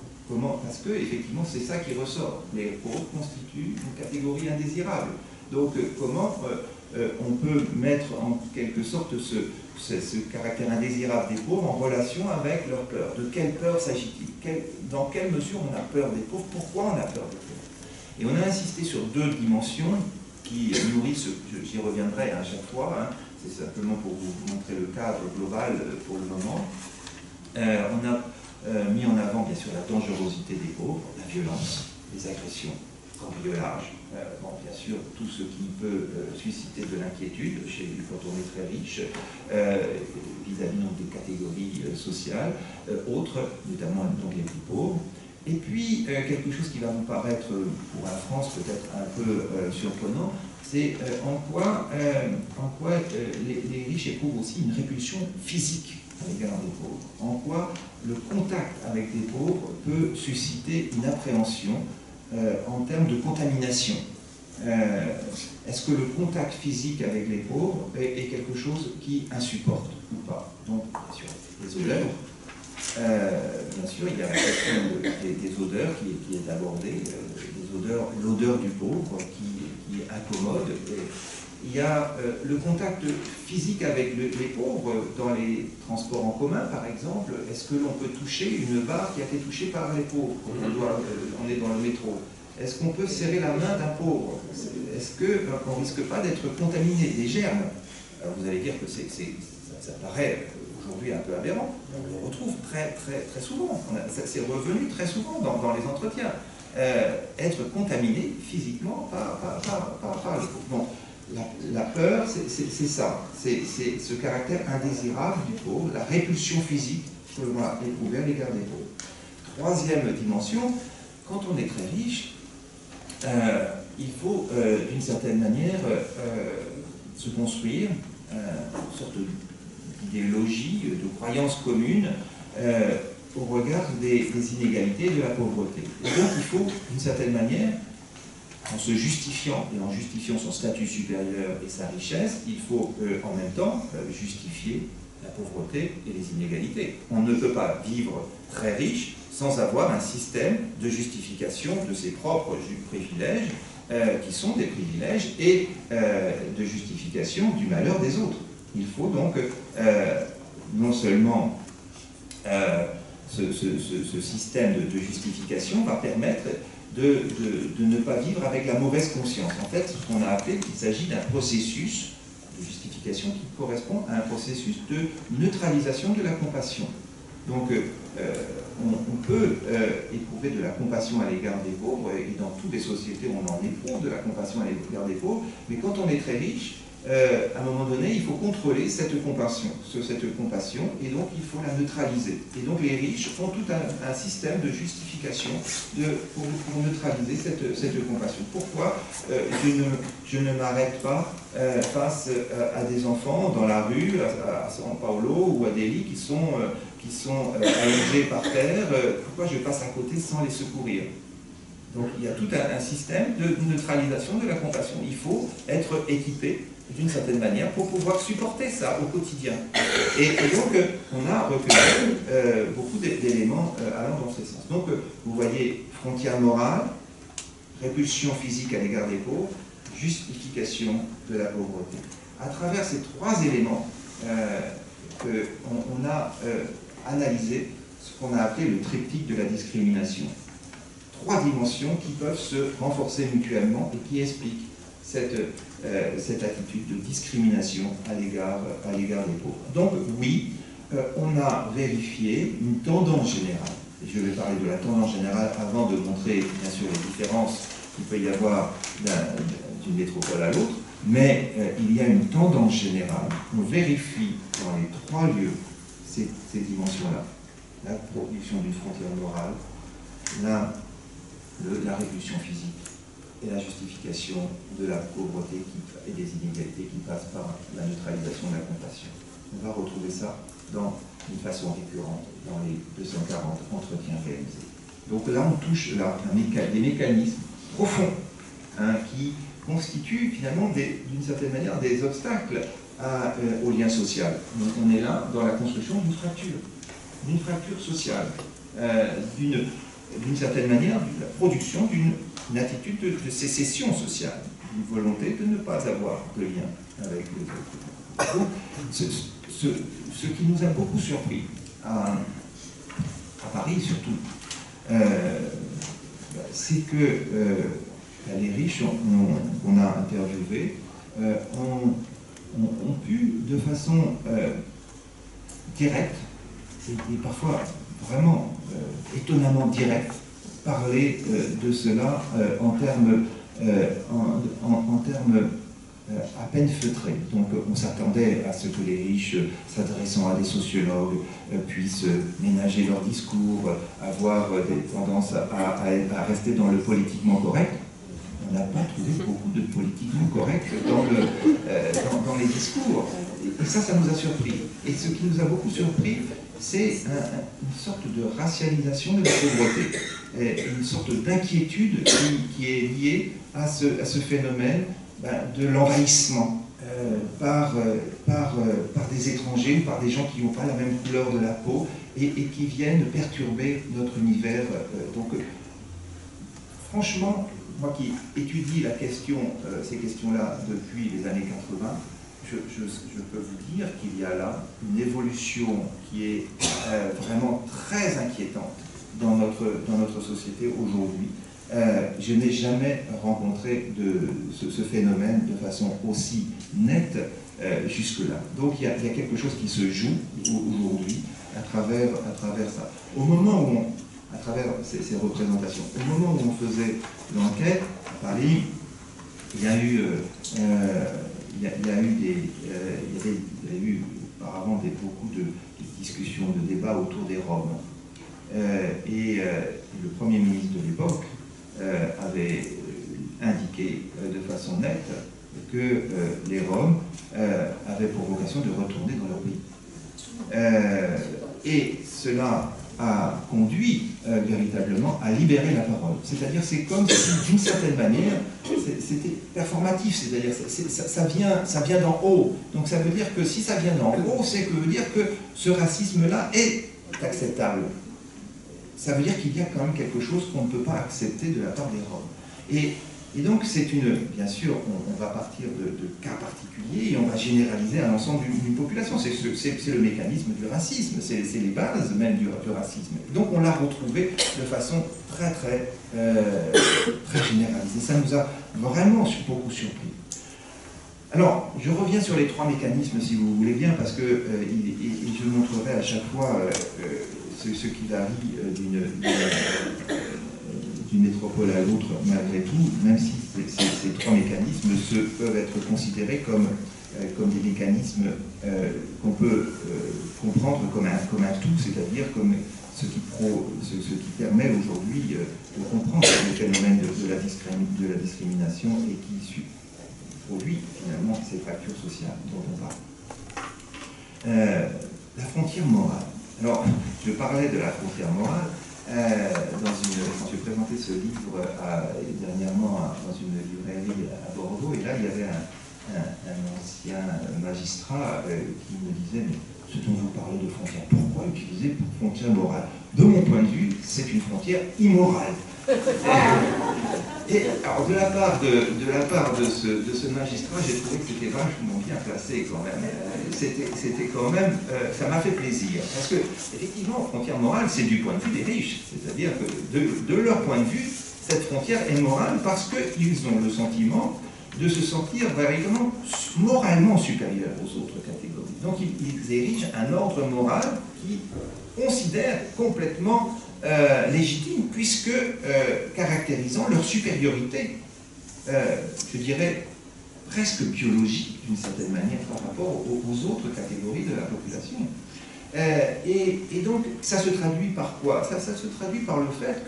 Parce que, effectivement, c'est ça qui ressort. Les pauvres constituent une catégorie indésirable. Donc, comment on peut mettre en quelque sorte ce caractère indésirable des pauvres en relation avec leur peur? De quelle peur s'agit-il? Dans quelle mesure on a peur des pauvres? Pourquoi on a peur des pauvres? Et on a insisté sur deux dimensions qui nourrissent, j'y reviendrai à chaque fois, c'est simplement pour vous montrer le cadre global pour le moment. On a mis en avant bien sûr la dangerosité des pauvres, la violence, les agressions, le cambriolage, bien sûr tout ce qui peut susciter de l'inquiétude quand on est très riche vis-à-vis des catégories sociales, autres, notamment donc les plus pauvres. Et puis quelque chose qui va vous paraître pour la France peut-être un peu surprenant, c'est en quoi les riches éprouvent aussi une répulsion physique à l'égard des pauvres, en quoi le contact avec des pauvres peut susciter une appréhension en termes de contamination. Est-ce que le contact physique avec les pauvres est quelque chose qui insupporte ou pas? Donc, bien sûr, les odeurs. Bien sûr, il y a la question des odeurs qui est abordée, l'odeur du pauvre qui incommode. Il y a le contact physique avec les pauvres dans les transports en commun, par exemple. Est-ce que l'on peut toucher une barre qui a été touchée par les pauvres quand on est dans le métro? Est-ce qu'on peut serrer la main d'un pauvre? Est-ce qu'on ne risque pas d'être contaminé des germes? Alors vous allez dire que ça paraît aujourd'hui un peu aberrant. On le retrouve très souvent. C'est revenu très souvent dans les entretiens. Être contaminé physiquement par les pauvres. Donc, la peur, c'est ça. C'est ce caractère indésirable du pauvre, la répulsion physique que l'on va éprouver à l'égard des pauvres. Troisième dimension, quand on est très riche, il faut d'une certaine manière se construire une sorte d'idéologie, de croyance commune au regard des inégalités et de la pauvreté. Et donc il faut d'une certaine manière, en se justifiant et en justifiant son statut supérieur et sa richesse, il faut en même temps justifier la pauvreté et les inégalités. On ne peut pas vivre très riche sans avoir un système de justification de ses propres privilèges, qui sont des privilèges, et de justification du malheur des autres. Il faut donc non seulement ce système de justification va permettre de ne pas vivre avec la mauvaise conscience. En fait, ce qu'on a appelé, il s'agit d'un processus de justification qui correspond à un processus de neutralisation de la compassion. Donc, on peut éprouver de la compassion à l'égard des pauvres, et dans toutes les sociétés, on en éprouve de la compassion à l'égard des pauvres, mais quand on est très riche, à un moment donné, il faut contrôler cette compassion, et donc il faut la neutraliser. Et donc les riches font tout un système de justification pour neutraliser cette compassion. Pourquoi je ne m'arrête pas face à des enfants dans la rue, à San Paolo ou à Delhi qui sont allongés par terre? Pourquoi je passe à côté sans les secourir? Donc il y a tout un système de neutralisation de la compassion. Il faut être équipé d'une certaine manière pour pouvoir supporter ça au quotidien. Et donc on a recueilli beaucoup d'éléments allant dans ce sens. Donc vous voyez, frontière morale, répulsion physique à l'égard des pauvres, justification de la pauvreté. À travers ces trois éléments, qu'on a analysé ce qu'on a appelé le triptyque de la discrimination. 3 dimensions qui peuvent se renforcer mutuellement et qui expliquent cette attitude de discrimination à l'égard des pauvres. Donc oui, on a vérifié une tendance générale. Et je vais parler de la tendance générale avant de montrer bien sûr les différences qu'il peut y avoir d'une métropole à l'autre, mais il y a une tendance générale. On vérifie dans les 3 lieux ces dimensions-là. La production d'une frontière morale, la répulsion physique et la justification de la pauvreté et des inégalités qui passent par la neutralisation de la compassion. On va retrouver ça d'une façon récurrente dans les 240 entretiens réalisés. Donc là, on touche des mécanismes profonds qui constituent finalement d'une certaine manière des obstacles au lien social. Donc on est là dans la construction d'une fracture sociale, d'une certaine manière, la production d'une attitude de sécession sociale, une volonté de ne pas avoir de lien avec les autres. Donc, ce qui nous a beaucoup surpris, à Paris surtout, c'est que les riches qu'on a interviewés ont pu, de façon directe, et parfois vraiment étonnamment direct, parler de cela en termes à peine feutrés. Donc on s'attendait à ce que les riches, s'adressant à des sociologues, puissent ménager leur discours, avoir des tendances à rester dans le politiquement correct. On n'a pas trouvé beaucoup de politiquement correct dans les discours. Et ça nous a surpris. Et ce qui nous a beaucoup surpris, c'est une sorte de racialisation de la pauvreté, et une sorte d'inquiétude qui est liée à ce phénomène de l'envahissement par des étrangers ou par des gens qui n'ont pas la même couleur de la peau et qui viennent perturber notre univers. Donc, franchement, moi qui étudie ces questions-là depuis les années 80, je peux vous dire qu'il y a là une évolution qui est vraiment très inquiétante dans notre société aujourd'hui. Je n'ai jamais rencontré ce phénomène de façon aussi nette jusque-là. Donc il y a quelque chose qui se joue aujourd'hui à travers ça. Au moment où à travers ces représentations, au moment où on faisait l'enquête à Paris, il y a eu auparavant beaucoup de discussions, de débats autour des Roms. Et le Premier ministre de l'époque avait indiqué de façon nette que les Roms avaient pour vocation de retourner dans leur pays. Et cela a conduit véritablement à libérer la parole. C'est-à-dire, c'est comme si, d'une certaine manière, c'était performatif, c'est-à-dire ça vient d'en haut. Donc ça veut dire que si ça vient d'en haut, c'est que veut dire que ce racisme-là est acceptable. Ça veut dire qu'il y a quand même quelque chose qu'on ne peut pas accepter de la part des Roms. Et donc, bien sûr, on va partir de cas particuliers et on va généraliser à l'ensemble d'une population. C'est le mécanisme du racisme, c'est les bases même du racisme. Donc, on l'a retrouvé de façon très généralisée. Ça nous a vraiment beaucoup surpris. Alors, je reviens sur les 3 mécanismes, si vous voulez bien, parce que je montrerai à chaque fois ce qui varie d'une métropole à l'autre malgré tout, même si ces 3 mécanismes peuvent être considérés comme des mécanismes qu'on peut comprendre comme un tout, c'est-à-dire comme ce qui permet aujourd'hui de comprendre le phénomène de la discrimination et qui produit finalement ces fractures sociales dont on parle. La frontière morale. Alors, je parlais de la frontière morale. Quand j'ai présenté ce livre dernièrement dans une librairie à Bordeaux, et là il y avait un ancien magistrat qui me disait: mais ce dont vous parlez de frontière, pourquoi utiliser frontière morale? de mon point de vue, c'est une frontière immorale. Et alors, de la part de ce magistrat, j'ai trouvé que c'était vachement bien placé quand même. C'était quand même, ça m'a fait plaisir. Parce que, effectivement, frontière morale, c'est du point de vue des riches. C'est-à-dire que, de leur point de vue, cette frontière est morale parce qu'ils ont le sentiment de se sentir véritablement moralement supérieurs aux autres catégories. Donc, ils érigent un ordre moral qui considère complètement légitime, puisque caractérisant leur supériorité, je dirais, presque biologique, d'une certaine manière, par rapport aux autres catégories de la population. Et donc, ça se traduit par quoi? Ça se traduit par le fait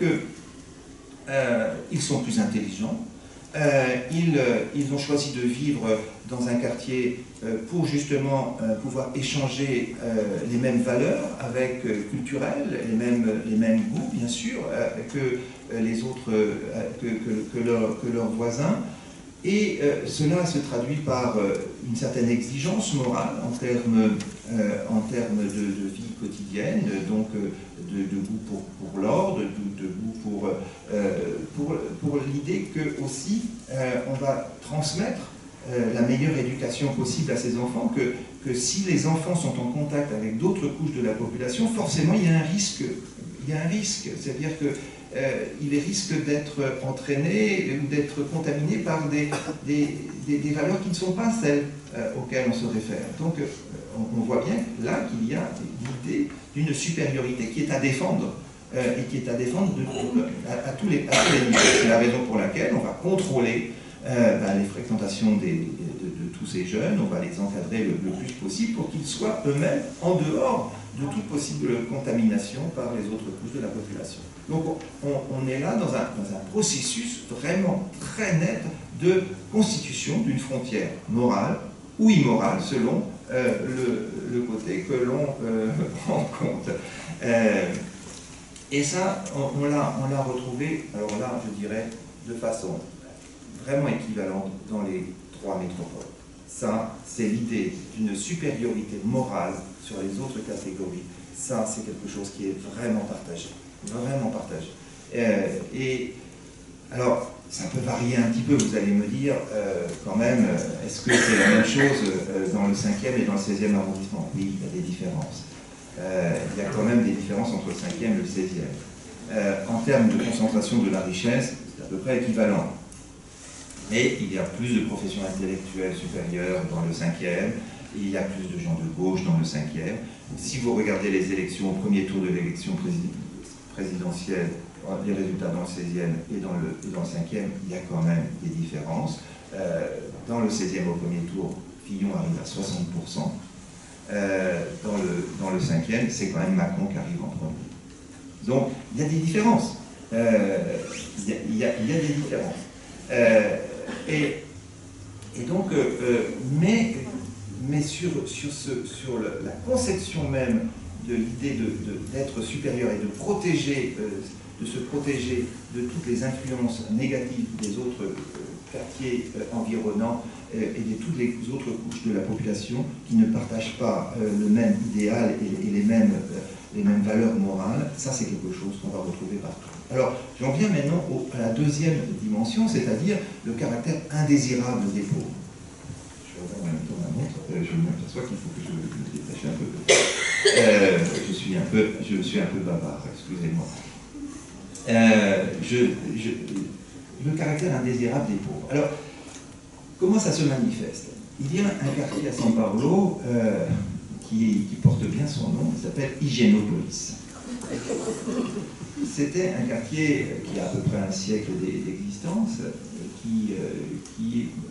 qu'ils sont plus intelligents. Ils ont choisi de vivre dans un quartier pour justement pouvoir échanger les mêmes valeurs culturelles, les mêmes goûts bien sûr que les autres, que leurs voisins. Et cela se traduit par une certaine exigence morale en termes de vie quotidienne, donc de goût pour l'ordre, de goût pour l'idée que aussi on va transmettre la meilleure éducation possible à ces enfants, que si les enfants sont en contact avec d'autres couches de la population, forcément il y a un risque. Il y a un risque, c'est-à-dire qu'il risque d'être entraîné ou d'être contaminé par des valeurs qui ne sont pas celles auxquelles on se réfère. Donc on voit bien là qu'il y a l'idée d'une supériorité qui est à défendre, et qui est à défendre à tous les niveaux. C'est la raison pour laquelle on va contrôler les fréquentations de tous ces jeunes, on va les encadrer le plus possible pour qu'ils soient eux-mêmes en dehors de toute possible contamination par les autres couches de la population. Donc on est là dans un processus vraiment très net de constitution d'une frontière morale ou immorale selon le côté que l'on prend en compte. Et ça, on l'a retrouvé, alors là, je dirais, de façon vraiment équivalente dans les trois métropoles. Ça, c'est l'idée d'une supériorité morale sur les autres catégories. Ça, c'est quelque chose qui est vraiment partagé. Vraiment partagé. Et alors, ça peut varier un petit peu, vous allez me dire, quand même, est-ce que c'est la même chose dans le 5e et dans le 16e arrondissement? Oui, il y a des différences. Il y a quand même des différences entre le 5e et le 16e. En termes de concentration de la richesse, c'est à peu près équivalent. Mais il y a plus de professions intellectuelles supérieures dans le 5e, il y a plus de gens de gauche dans le 5e. Si vous regardez les élections, au premier tour de l'élection présidentielle, les résultats dans le 16e et dans le 5e, il y a quand même des différences. Dans le 16e, au premier tour, Fillon arrive à 60%. Dans le 5e, c'est quand même Macron qui arrive en premier. Donc, il y a des différences. Il y a des différences. Et donc, mais sur la conception même de l'idée d'être supérieur et de se protéger de toutes les influences négatives des autres quartiers environnants et de toutes les autres couches de la population qui ne partagent pas le même idéal et les mêmes valeurs morales, ça c'est quelque chose qu'on va retrouver partout. Alors, j'en viens maintenant à la deuxième dimension, c'est-à-dire le caractère indésirable des pauvres. Je regarde en même temps ma montre, je m'aperçois qu'il faut que je me détache un peu. Je suis un peu bavard, excusez-moi. Le caractère indésirable des pauvres. Alors, comment ça se manifeste? Il y a un quartier à San Paolo qui porte bien son nom, il s'appelle Higiénopolis. C'était un quartier qui a à peu près un siècle d'existence, qui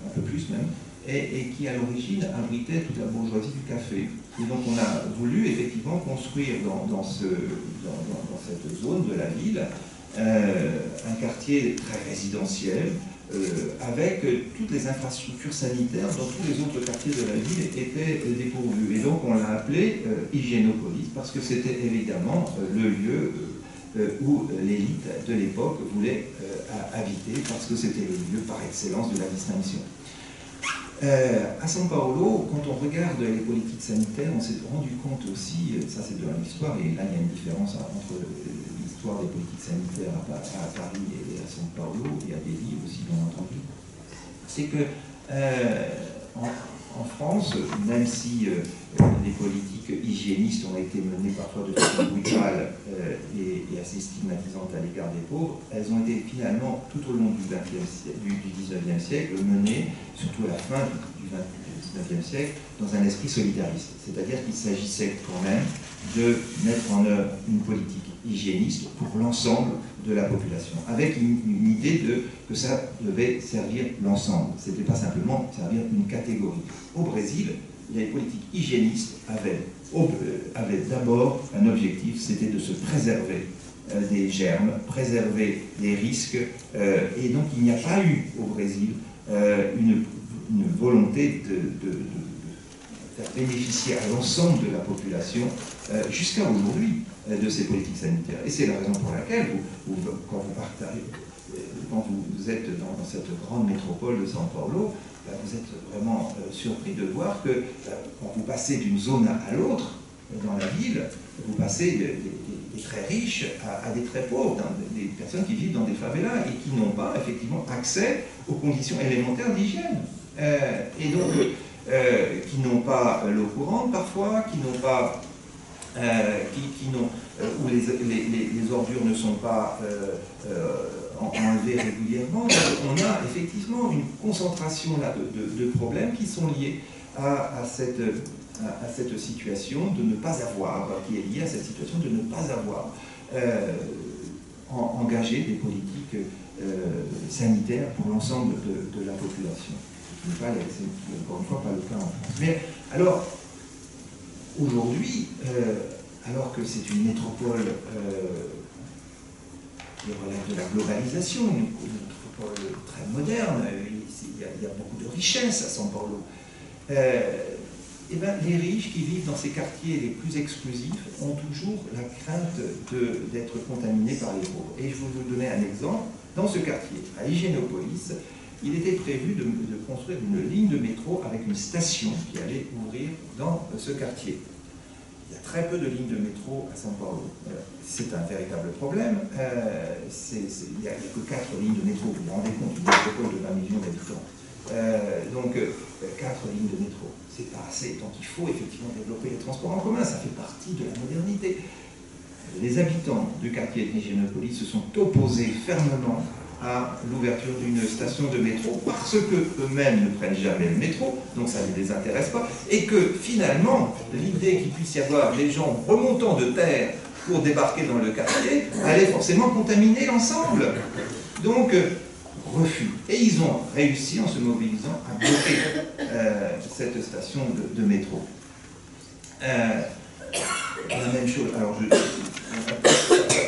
un peu plus même, et qui à l'origine abritait toute la bourgeoisie du café. Et donc on a voulu effectivement construire dans cette zone de la ville un quartier très résidentiel, avec toutes les infrastructures sanitaires dont tous les autres quartiers de la ville étaient dépourvus. Et donc on l'a appelé Higiénopolis, parce que c'était évidemment le lieu où l'élite de l'époque voulait habiter, parce que c'était le lieu par excellence de la distinction. À São Paulo, quand on regarde les politiques sanitaires, on s'est rendu compte aussi, ça c'est de l'histoire, et là il y a une différence entre l'histoire des politiques sanitaires à Paris et à São Paulo, et à Delhi aussi bien entendu, c'est que en France, même si les politiques hygiénistes ont été menées parfois de façon brutale et assez stigmatisantes à l'égard des pauvres, elles ont été finalement, tout au long du XIXe siècle, menées, surtout à la fin du XIXe siècle, dans un esprit solidariste. C'est-à-dire qu'il s'agissait quand même de mettre en œuvre une politique hygiéniste pour l'ensemble de la population, avec une idée que ça devait servir l'ensemble. Ce n'était pas simplement servir une catégorie. Au Brésil, les politiques hygiénistes avaient d'abord un objectif, c'était de se préserver des germes, préserver des risques, et donc il n'y a pas eu au Brésil une volonté de faire bénéficier à l'ensemble de la population jusqu'à aujourd'hui de ces politiques sanitaires. Et c'est la raison pour laquelle, quand vous êtes dans cette grande métropole de São Paulo, vous êtes vraiment surpris de voir que quand vous passez d'une zone à l'autre dans la ville, vous passez des très riches à des très pauvres, des personnes qui vivent dans des favelas et qui n'ont pas effectivement accès aux conditions élémentaires d'hygiène. Et donc, qui n'ont pas l'eau courante parfois, qui n'ont pas, où les ordures ne sont pas enlevées régulièrement. On a effectivement une concentration là de problèmes qui sont liés à cette situation de ne pas avoir, qui est liée à cette situation de ne pas avoir engagé des politiques sanitaires pour l'ensemble de la population. C'est encore une fois pas le cas en France. Mais alors, aujourd'hui, alors que c'est une métropole qui relève de la globalisation, une métropole très moderne, il y a beaucoup de richesses à São Paulo, et bien, les riches qui vivent dans ces quartiers les plus exclusifs ont toujours la crainte d'être contaminés par les pauvres. Et je vais vous donner un exemple. Dans ce quartier, à Higienópolis, il était prévu de construire une ligne de métro avec une station qui allait ouvrir dans ce quartier. Il y a très peu de lignes de métro à São Paulo. C'est un véritable problème. Il n'y a que 4 lignes de métro. Vous vous rendez compte, une métropole de 20 millions d'habitants. Donc, 4 lignes de métro, c'est pas assez. Donc, il faut effectivement développer les transports en commun. Ça fait partie de la modernité. Les habitants du quartier de Higienópolis se sont opposés fermement à l'ouverture d'une station de métro parce qu'eux-mêmes ne prennent jamais le métro, donc ça ne les intéresse pas, et que finalement, l'idée qu'il puisse y avoir des gens remontant de terre pour débarquer dans le quartier allait forcément contaminer l'ensemble. Donc, refus. Et ils ont réussi, en se mobilisant, à bloquer cette station de métro. La même chose, alors je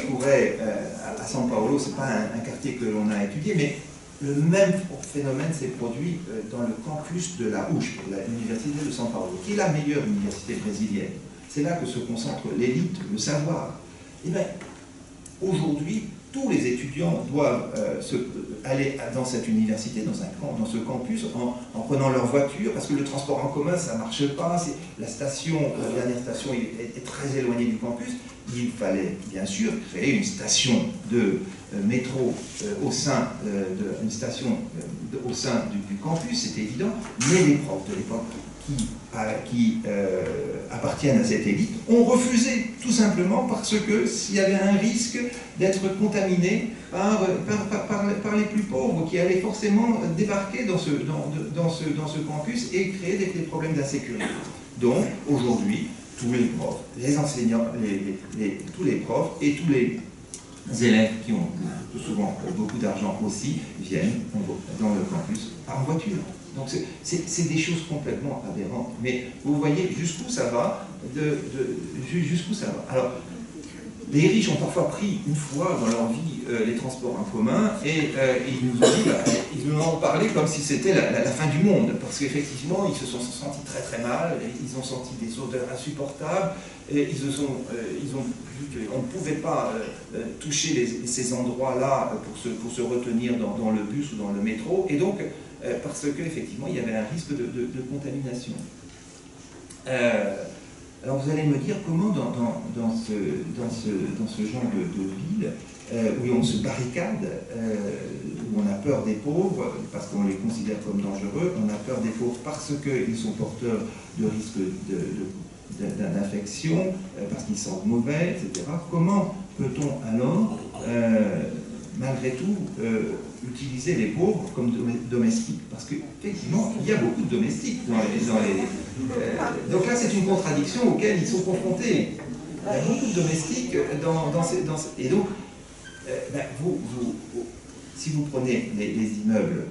pourrais, à São Paulo, ce n'est pas un quartier que l'on a étudié, mais le même phénomène s'est produit dans le campus de la USP, l'université de São Paulo, qui est la meilleure université brésilienne. C'est là que se concentre l'élite, le savoir. Et bien, aujourd'hui, tous les étudiants doivent aller dans cette université, dans ce campus, en prenant leur voiture, parce que le transport en commun, ça ne marche pas. La dernière station est très éloignée du campus. Il fallait bien sûr créer une station de métro au sein du campus, c'est évident, mais les profs de l'époque qui appartiennent à cette élite ont refusé, tout simplement parce que s'il y avait un risque d'être contaminés par les plus pauvres qui allaient forcément débarquer dans ce campus et créer des problèmes d'insécurité. Donc aujourd'hui, tous les profs, les enseignants, tous les profs et tous les élèves qui ont souvent beaucoup d'argent aussi viennent dans le campus en voiture. Donc c'est des choses complètement aberrantes. Mais vous voyez jusqu'où ça va. Jusqu'où ça va. Alors, les riches ont parfois pris une fois dans leur vie les transports en commun et ils nous ont dit, ils nous en ont parlé comme si c'était la fin du monde, parce qu'effectivement ils se sont sentis très très mal, ils ont senti des odeurs insupportables, et ils ont vu qu'on ne pouvait pas toucher ces endroits-là pour se retenir dans le bus ou dans le métro, et donc parce qu'effectivement il y avait un risque de contamination. Alors vous allez me dire comment dans ce genre de ville, où on se barricade, où on a peur des pauvres, parce qu'on les considère comme dangereux, on a peur des pauvres parce qu'ils sont porteurs de risques d'infection, parce qu'ils sentent mauvais, etc. Comment peut-on alors, malgré tout, utiliser les pauvres comme domestiques? Parce qu'effectivement, il y a beaucoup de domestiques dans les donc là, c'est une contradiction auquel ils sont confrontés. Il y a beaucoup de domestiques et donc, si vous prenez les immeubles,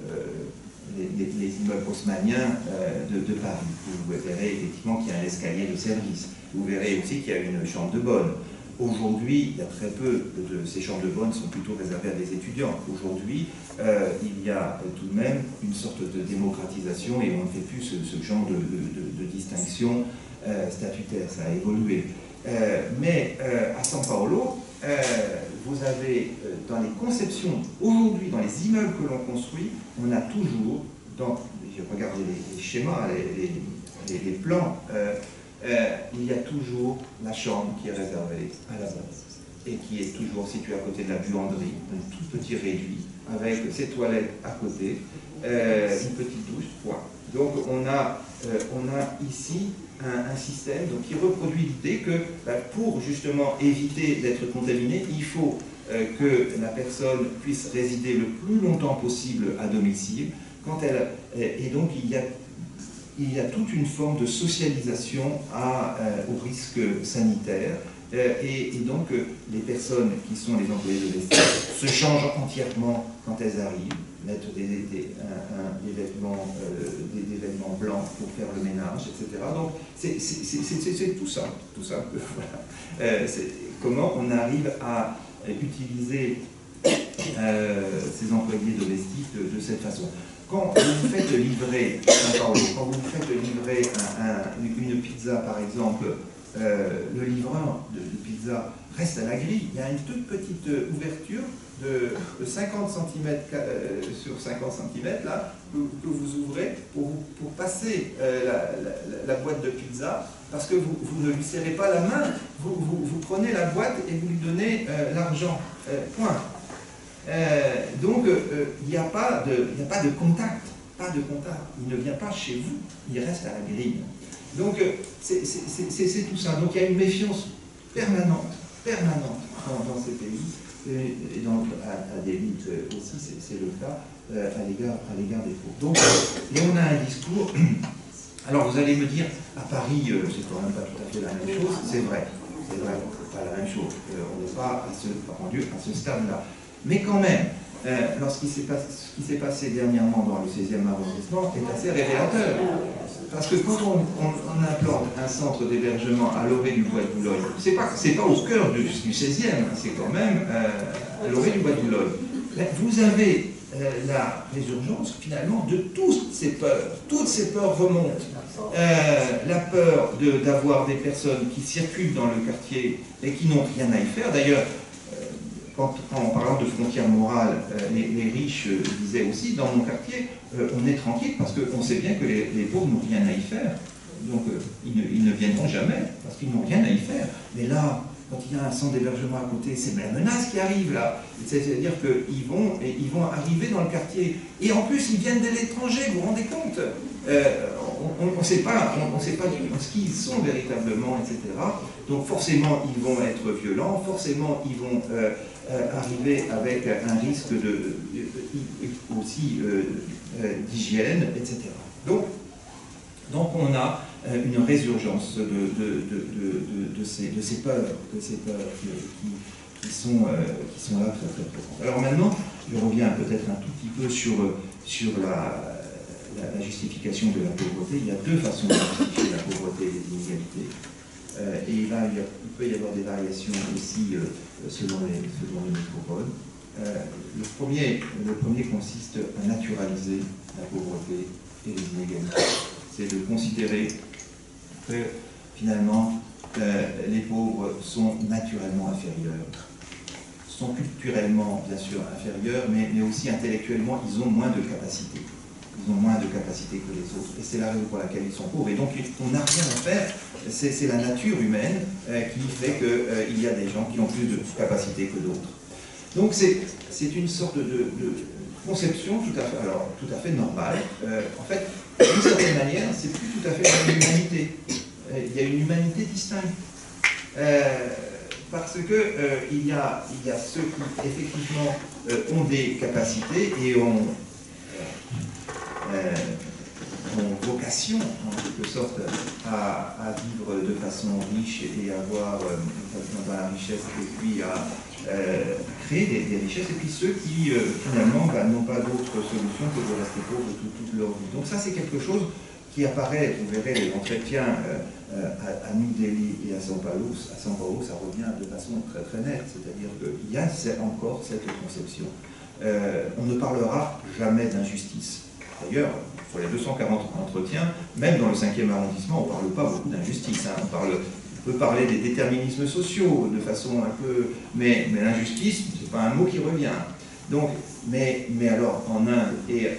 les immeubles haussmanniens de Paris, vous verrez effectivement qu'il y a un escalier de service. Vous verrez aussi qu'il y a une chambre de bonne. Aujourd'hui, il y a très peu de ces chambres de bonne sont plutôt réservées à des étudiants. Aujourd'hui, il y a tout de même une sorte de démocratisation et on ne fait plus ce genre de distinction statutaire. Ça a évolué. Mais à São Paulo, vous avez dans les conceptions, aujourd'hui, dans les immeubles que l'on construit, on a toujours, j'ai regardé les schémas, les plans, il y a toujours la chambre qui est réservée à la base et qui est toujours située à côté de la buanderie, un tout petit réduit, avec ses toilettes à côté, une petite douche, point. Donc on a ici un système qui reproduit l'idée que pour justement éviter d'être contaminé, il faut que la personne puisse résider le plus longtemps possible à domicile, et donc il y a toute une forme de socialisation au risque sanitaire, et donc les personnes qui sont les employés domestiques se changent entièrement quand elles arrivent, mettent des vêtements blancs pour faire le ménage, etc. Donc c'est tout ça, voilà. Comment on arrive à utiliser ces employés domestiques de cette façon. Quand vous faites livrer, quand vous faites livrer une pizza, par exemple, le livreur de pizza reste à la grille. Il y a une toute petite ouverture de 50 cm sur 50 cm là, que vous ouvrez pour passer la boîte de pizza, parce que vous ne lui serrez pas la main, vous prenez la boîte et vous lui donnez l'argent. Point. Donc il n'y a pas de contact, il ne vient pas chez vous, il reste à la grille. Donc c'est tout ça. Donc il y a une méfiance permanente dans ces pays, et à des limites aussi, c'est le cas à l'égard des pauvres. Donc et on a un discours. Alors vous allez me dire, à Paris, c'est quand même pas tout à fait la même chose, c'est vrai, c'est pas la même chose, on n'est pas rendu à ce stade-là. Mais quand même, ce qui s'est passé dernièrement dans le 16e arrondissement est assez révélateur. Parce que quand on implante un centre d'hébergement à l'orée du Bois de Boulogne, c'est pas au cœur du 16e, c'est quand même à l'orée du Bois de Boulogne. Vous avez la résurgence finalement de toutes ces peurs remontent. La peur d'avoir des personnes qui circulent dans le quartier et qui n'ont rien à y faire. D'ailleurs, en parlant de frontières morales, les riches disaient aussi, dans mon quartier, on est tranquille parce qu'on sait bien que les pauvres n'ont rien à y faire. Donc ils ne viendront jamais parce qu'ils n'ont rien à y faire. Mais là, quand il y a un centre d'hébergement à côté, c'est la menace qui arrive là. C'est-à-dire qu'ils vont arriver dans le quartier. Et en plus, ils viennent de l'étranger, vous vous rendez compte? On ne sait pas ce qu'ils sont véritablement, etc. Donc forcément, ils vont être violents, forcément, ils vont arriver avec un risque aussi d'hygiène, etc. Donc on a une résurgence de ces peurs, qui sont là très très présentes. Alors maintenant, je reviens peut-être un tout petit peu sur la justification de la pauvreté. Il y a deux façons de justifier la pauvreté et les inégalités. et il peut y avoir des variations aussi selon les métropoles. Le premier consiste à naturaliser la pauvreté et les inégalités. C'est de considérer que finalement les pauvres sont naturellement inférieurs, sont culturellement bien sûr inférieurs, mais aussi intellectuellement ils ont moins de capacités. Ils ont moins de capacités que les autres, et c'est la raison pour laquelle ils sont pauvres. Et donc on n'a rien à faire, c'est la nature humaine qui fait qu'il y a des gens qui ont plus de capacités que d'autres. Donc c'est une sorte de conception tout à fait normale. En fait, d'une certaine manière, c'est plus tout à fait la même humanité. Il y a une humanité distincte. Parce que il y a ceux qui effectivement ont des capacités et ont vocation, en quelque sorte, à vivre de façon riche et avoir dans la richesse, et puis à créer des richesses, et puis ceux qui finalement n'ont pas d'autre solution que de rester pauvres toute leur vie. Donc ça c'est quelque chose qui apparaît, vous verrez les entretiens à New Delhi et à São Paulo, ça revient de façon très très nette, c'est-à-dire qu'il y a encore cette conception. On ne parlera jamais d'injustice. D'ailleurs, pour les 240 entretiens, même dans le 5e arrondissement, on ne parle pas beaucoup d'injustice. Hein. On peut parler des déterminismes sociaux de façon un peu... Mais l'injustice, ce n'est pas un mot qui revient. Donc, mais alors, en Inde et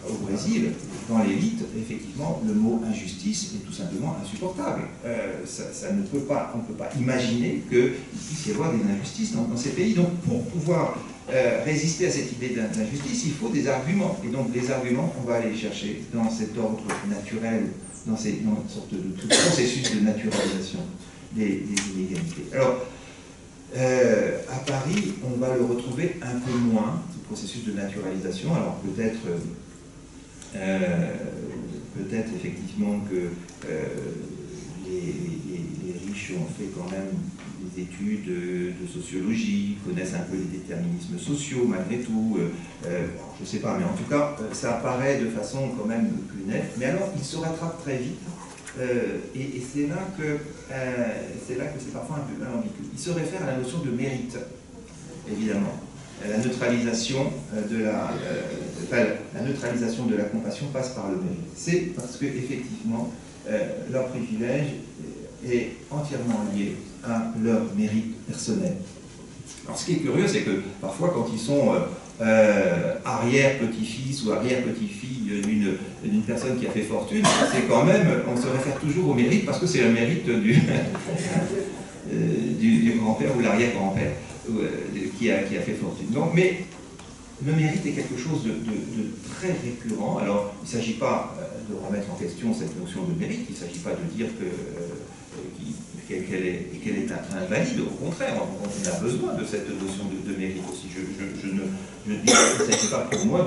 au Brésil, dans l'élite, effectivement, le mot injustice est tout simplement insupportable. On ne peut pas imaginer qu'il puisse y avoir des injustices dans ces pays. Donc, pour pouvoir résister à cette idée d'injustice, il faut des arguments. Et donc, les arguments, on va aller les chercher dans cet ordre naturel, dans une sorte de processus de naturalisation des inégalités. Alors, à Paris, on va le retrouver un peu moins, ce processus de naturalisation. Alors, peut-être effectivement que les riches ont fait quand même des études de sociologie, connaissent un peu les déterminismes sociaux malgré tout, je ne sais pas, mais en tout cas ça apparaît de façon quand même plus nette, mais alors il se rattrape très vite, et c'est là que c'est parfois un peu ambigu. Il se réfère à la notion de mérite, évidemment. La neutralisation la neutralisation de la compassion passe par le mérite. C'est parce qu'effectivement, leur privilège est entièrement lié à leur mérite personnel. Alors ce qui est curieux, c'est que parfois quand ils sont arrière-petit-fils ou arrière-petit-fille d'une personne qui a fait fortune, c'est quand même, on se réfère toujours au mérite parce que c'est le mérite du grand-père ou l'arrière-grand-père qui a fait fortune. Donc, mais le mérite est quelque chose de très récurrent. Alors, il ne s'agit pas de remettre en question cette notion de mérite, il ne s'agit pas de dire qu'elle est invalide, au contraire, on a besoin de cette notion de mérite aussi. Il ne s'agit pas pour moi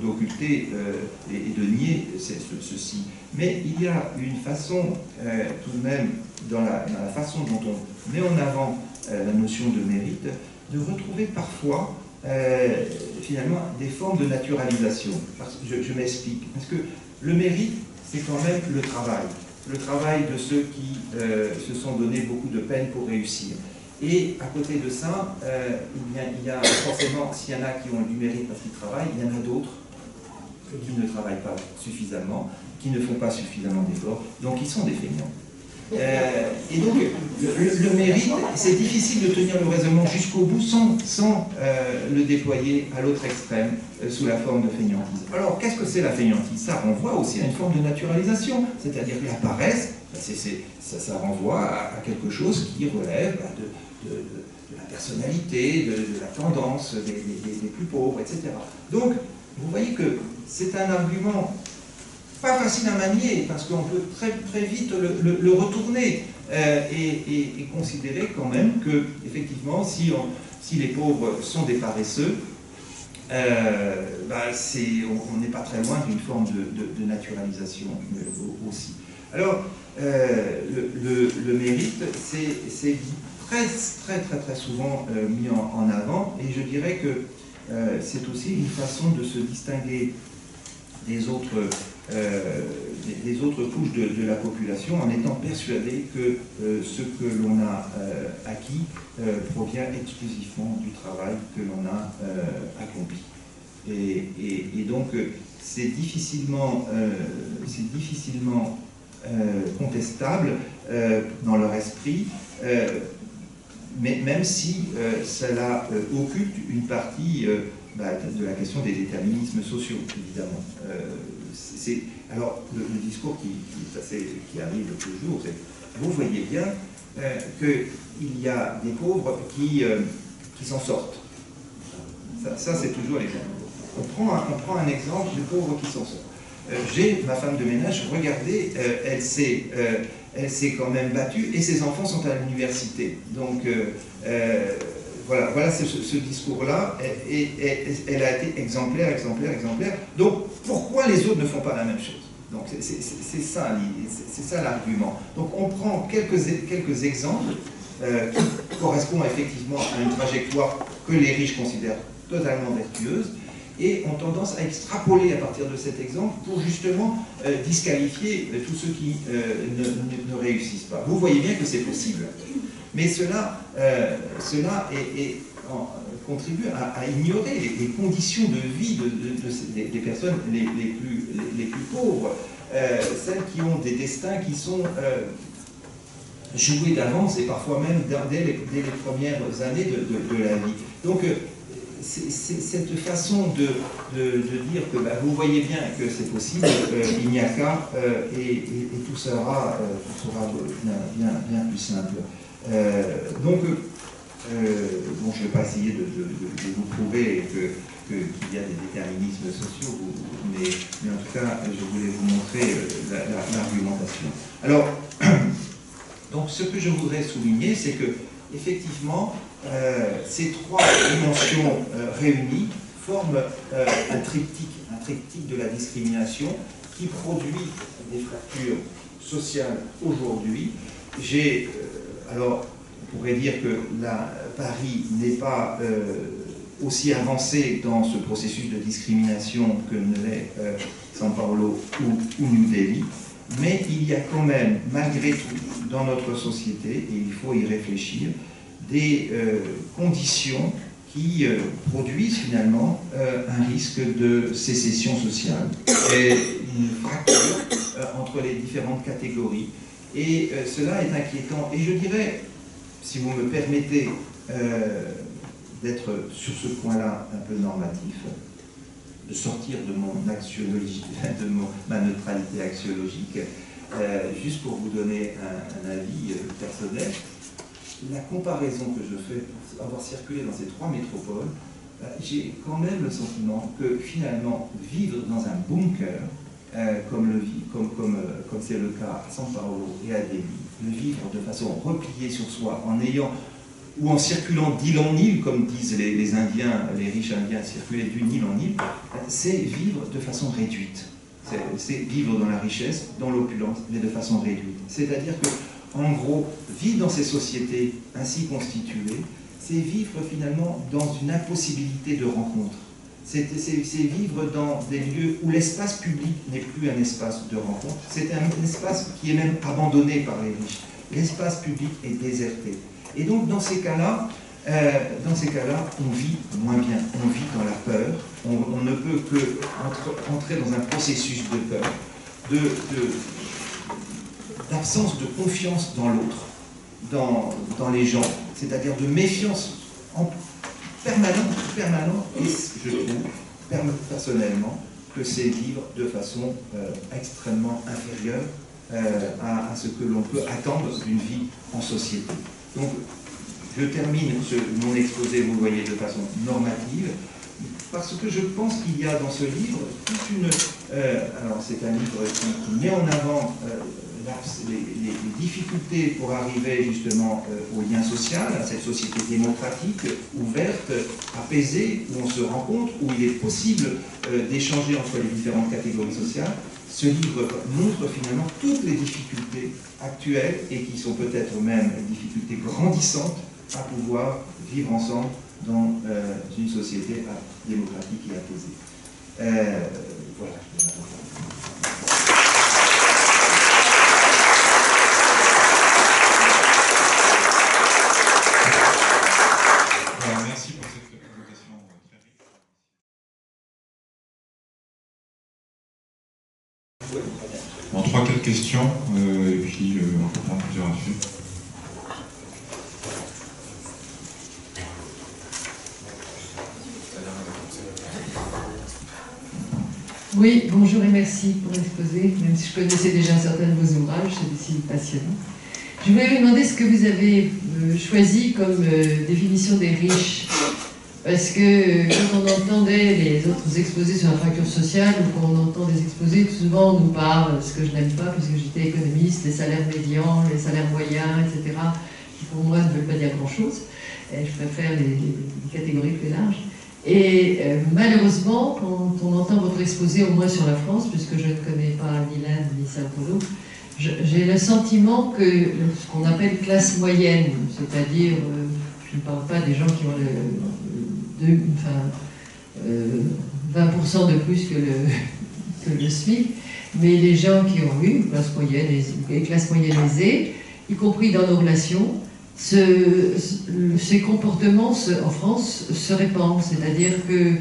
d'occulter et de nier ceci. Mais il y a une façon, tout de même, dans la façon dont on met en avant la notion de mérite, de retrouver parfois finalement des formes de naturalisation. Je m'explique. Parce que le mérite, c'est quand même le travail de ceux qui se sont donné beaucoup de peine pour réussir. Et à côté de ça, il y a forcément, s'il y en a qui ont du mérite parce qu'ils travaillent, il y en a d'autres qui ne travaillent pas suffisamment, qui ne font pas suffisamment d'efforts, donc ils sont des feignants. Et donc, le mérite, c'est difficile de tenir le raisonnement jusqu'au bout sans le déployer à l'autre extrême, sous la forme de feignantise. Alors, qu'est-ce que c'est la feignantise? Ça renvoie aussi à une forme de naturalisation, c'est-à-dire que la paresse, ça renvoie à quelque chose qui relève de la personnalité, de la tendance des plus pauvres, etc. Donc, vous voyez que c'est un argument pas facile à manier, parce qu'on peut très, très vite le retourner et considérer quand même que, effectivement, si les pauvres sont des paresseux, on n'est pas très loin d'une forme de naturalisation aussi. Alors, le mérite, c'est très souvent mis en avant, et je dirais que c'est aussi une façon de se distinguer des autres couches de la population, en étant persuadé que ce que l'on a acquis provient exclusivement du travail que l'on a accompli. Et donc, c'est difficilement contestable dans leur esprit, mais même si cela occulte une partie de la question des déterminismes sociaux, évidemment. Alors, le discours qui arrive toujours, c'est vous voyez bien qu'il y a des pauvres qui s'en sortent. Ça c'est toujours l'exemple. On prend un exemple de pauvre qui s'en sort. J'ai ma femme de ménage, regardez, elle s'est quand même battue et ses enfants sont à l'université. Donc, voilà ce discours-là, elle a été exemplaire. Donc, pourquoi les autres ne font pas la même chose? Donc, c'est ça l'argument. Donc, on prend quelques exemples qui correspondent effectivement à une trajectoire que les riches considèrent totalement vertueuse, et ont tendance à extrapoler à partir de cet exemple pour justement disqualifier tous ceux qui ne réussissent pas. Vous voyez bien que c'est possible, mais cela contribue à ignorer les conditions de vie des personnes les plus pauvres, celles qui ont des destins qui sont joués d'avance et parfois même dès les premières années de la vie. Donc, cette façon de dire que vous voyez bien que c'est possible, il n'y a qu'à, et tout sera bien plus simple. Donc, bon, je ne vais pas essayer de vous prouver qu'il y a des déterminismes sociaux, mais en tout cas, je voulais vous montrer l'argumentation. Alors, donc, ce que je voudrais souligner, c'est que, effectivement, ces trois dimensions réunies forment un triptyque de la discrimination qui produit des fractures sociales aujourd'hui. Alors, on pourrait dire que Paris n'est pas aussi avancé dans ce processus de discrimination que ne l'est São Paulo ou New Delhi, mais il y a quand même, malgré tout, dans notre société, et il faut y réfléchir, des conditions qui produisent finalement un risque de sécession sociale et une fracture entre les différentes catégories. Et cela est inquiétant. Et je dirais, si vous me permettez d'être sur ce point-là un peu normatif, de sortir de mon axiologie, ma neutralité axiologique, juste pour vous donner un avis personnel. La comparaison que je fais pour avoir circulé dans ces trois métropoles, j'ai quand même le sentiment que finalement vivre dans un bunker, comme c'est le cas à São Paulo et à Delhi, le vivre de façon repliée sur soi, ou en circulant d'île en île, comme disent les Indiens, les riches Indiens, circuler d'une île en île, c'est vivre de façon réduite. C'est vivre dans la richesse, dans l'opulence, mais de façon réduite. C'est-à-dire que, en gros, vivre dans ces sociétés ainsi constituées, c'est vivre finalement dans une impossibilité de rencontre. C'est vivre dans des lieux où l'espace public n'est plus un espace de rencontre, c'est un espace qui est même abandonné par les riches. L'espace public est déserté. Et donc, dans ces cas-là, on vit moins bien, on vit dans la peur, on ne peut que entrer dans un processus de peur, d'absence de confiance dans l'autre, dans les gens, c'est-à-dire de méfiance permanente, et je trouve, personnellement, que c'est vivre de façon extrêmement inférieure à ce que l'on peut attendre d'une vie en société. Donc, je termine mon exposé, vous le voyez, de façon normative, parce que je pense qu'il y a dans ce livre toute une... alors, c'est un livre qui met en avant les difficultés pour arriver justement au lien social, à cette société démocratique, ouverte, apaisée, où on se rencontre, où il est possible d'échanger entre les différentes catégories sociales. Ce livre montre finalement toutes les difficultés actuelles et qui sont peut-être même difficultés grandissantes à pouvoir vivre ensemble dans une société démocratique et apaisée. Voilà. En 3-4 questions, et puis on peut prendre plusieurs ensuite. Oui, bonjour et merci pour l'exposé, même si je connaissais déjà certains de vos ouvrages, c'est si passionnant. Je voulais vous demander ce que vous avez choisi comme définition des riches. Parce que quand on entendait les autres exposés sur la fracture sociale, ou quand on entend des exposés, tout souvent on nous parle, ce que je n'aime pas, puisque j'étais économiste, les salaires médians, les salaires moyens, etc., qui pour moi ne veulent pas dire grand-chose. Je préfère les catégories plus larges. Et malheureusement, quand on entend votre exposé, au moins sur la France, puisque je ne connais pas ni l'Inde ni Sao Paulo, j'ai le sentiment que ce qu'on appelle classe moyenne, c'est-à-dire, je ne parle pas des gens qui ont 20% de plus que le SMIC, mais les gens qui ont eu classe moyenne, les classes moyennes aisées, y compris dans nos relations, ces comportements en France se répandent, c'est-à-dire que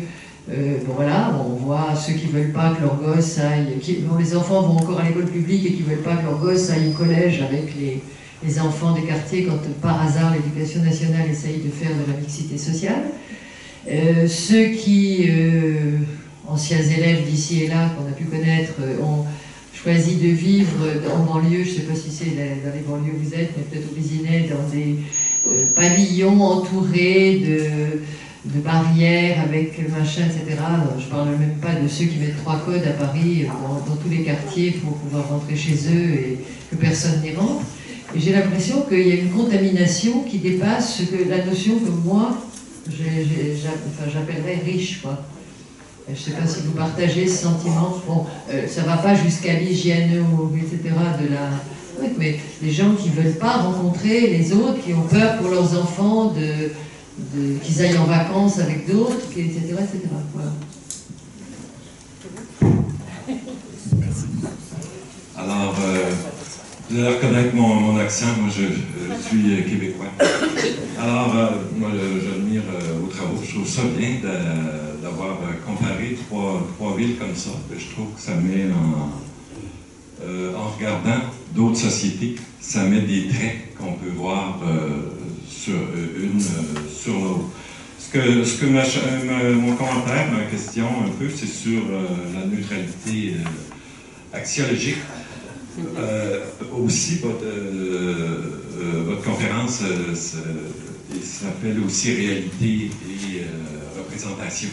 bon voilà, on voit ceux qui ne veulent pas que leurs gosses aillent, dont les enfants vont encore à l'école publique et qui ne veulent pas que leurs gosses aillent au collège avec les enfants des quartiers quand par hasard l'éducation nationale essaye de faire de la mixité sociale. Ceux qui, anciens élèves d'ici et là qu'on a pu connaître, ont choisi de vivre en banlieue, je ne sais pas si c'est dans les banlieues où vous êtes, mais peut-être au Vésinet, dans des pavillons entourés de barrières avec machin, etc. Je ne parle même pas de ceux qui mettent 3 codes à Paris dans tous les quartiers pour pouvoir rentrer chez eux et que personne n'y rentre. Et j'ai l'impression qu'il y a une contamination qui dépasse la notion que moi, j'appellerais riche, quoi. Je ne sais pas si vous partagez ce sentiment. Bon, ça ne va pas jusqu'à l'hygiène, etc. mais les gens qui ne veulent pas rencontrer les autres, qui ont peur pour leurs enfants qu'ils aillent en vacances avec d'autres, etc., etc. Voilà. Alors, vous allez reconnaître mon accent, moi je suis québécois. Alors, moi j'admire vos travaux, je trouve ça bien d'avoir comparé trois villes comme ça. Je trouve que ça met en regardant d'autres sociétés, ça met des traits qu'on peut voir sur l'autre. Mon commentaire, ma question un peu, c'est sur la neutralité axiologique. Aussi, votre conférence s'appelle aussi réalité et représentation.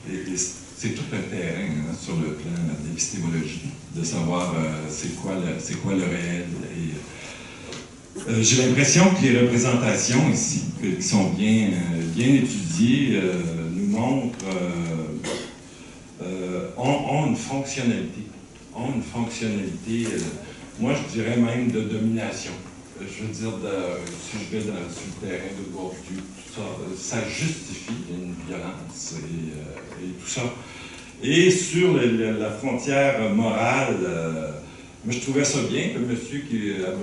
Et c'est tout un terrain sur le plan de l'épistémologie, de savoir c'est quoi le réel. J'ai l'impression que les représentations ici, qui sont bien étudiées, nous montrent, ont une fonctionnalité. Moi je dirais même de domination. Je veux dire, si je vais sur le terrain de Bourdieu, tout ça, ça justifie une violence et tout ça. Et sur la frontière morale, moi je trouvais ça bien que monsieur qui est à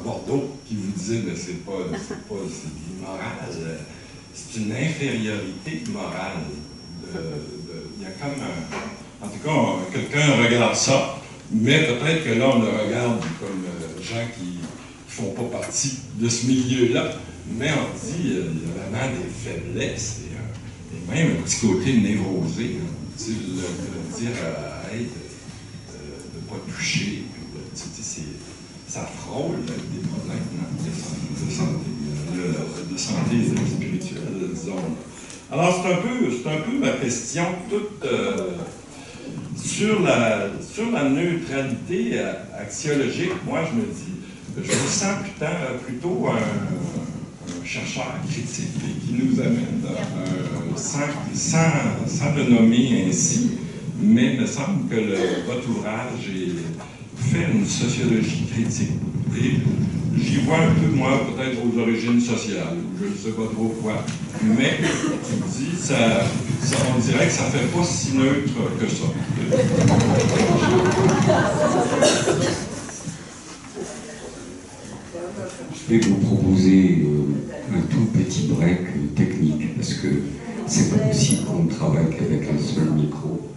Bordeaux, qui vous disait que c'est immoral, c'est une infériorité morale. Il y a comme en tout cas, quelqu'un regarde ça, mais peut-être que là, on le regarde comme gens qui ne font pas partie de ce milieu-là, mais on dit il y a vraiment des faiblesses et même un petit côté névrosé, de dire à Aide de ne pas toucher, ça frôle des problèmes de santé spirituelle, disons. Alors, c'est un peu ma question toute sur la neutralité axiologique. Moi, je me dis, je me sens plutôt un chercheur critique qui nous amène sans le nommer ainsi, mais il me semble que votre ouvrage fait une sociologie critique. Et j'y vois un peu, moi, peut-être aux origines sociales, je ne sais pas trop quoi, mais tu me dis, on dirait que ça ne fait pas si neutre que ça. Je vais vous proposer un tout petit break technique, parce que c'est pas possible qu'on travaille qu'avec un seul micro.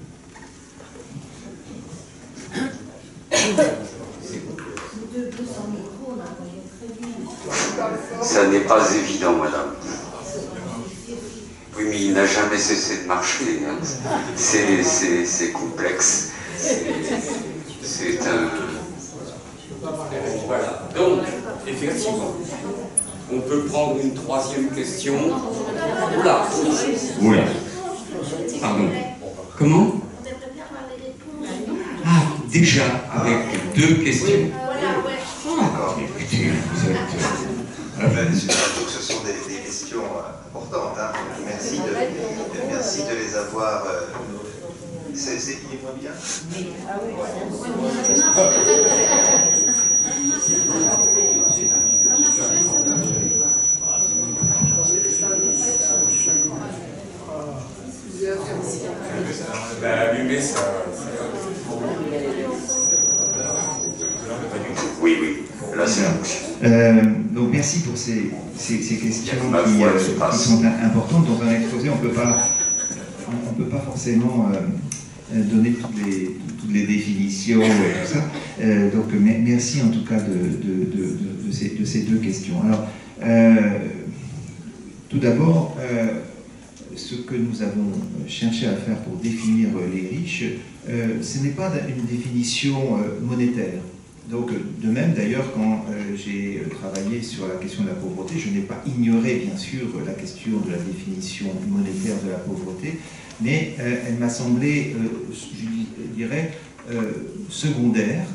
Ça n'est pas évident, madame. Oui, mais il n'a jamais cessé de marcher. Hein. C'est complexe. C'est un... Voilà. Donc, effectivement, on peut prendre une troisième question. Oula. Oula. Pardon. Comment? Ah, déjà, avec 2 questions. D'accord. Écoutez, vous êtes... Ce sont des questions importantes. Hein. Merci de les avoir. Il est moins bien. Allumer ça. Oui, là c'est la bouche. Donc merci pour ces questions qui sont importantes. Dans un exposé, on peut pas forcément donner toutes les définitions et tout ça. Donc merci en tout cas de ces 2 questions. Alors, tout d'abord, ce que nous avons cherché à faire pour définir les riches, ce n'est pas une définition monétaire. Donc, de même d'ailleurs, quand j'ai travaillé sur la question de la pauvreté, je n'ai pas ignoré bien sûr la question de la définition monétaire de la pauvreté, mais elle m'a semblé, je dirais, secondaire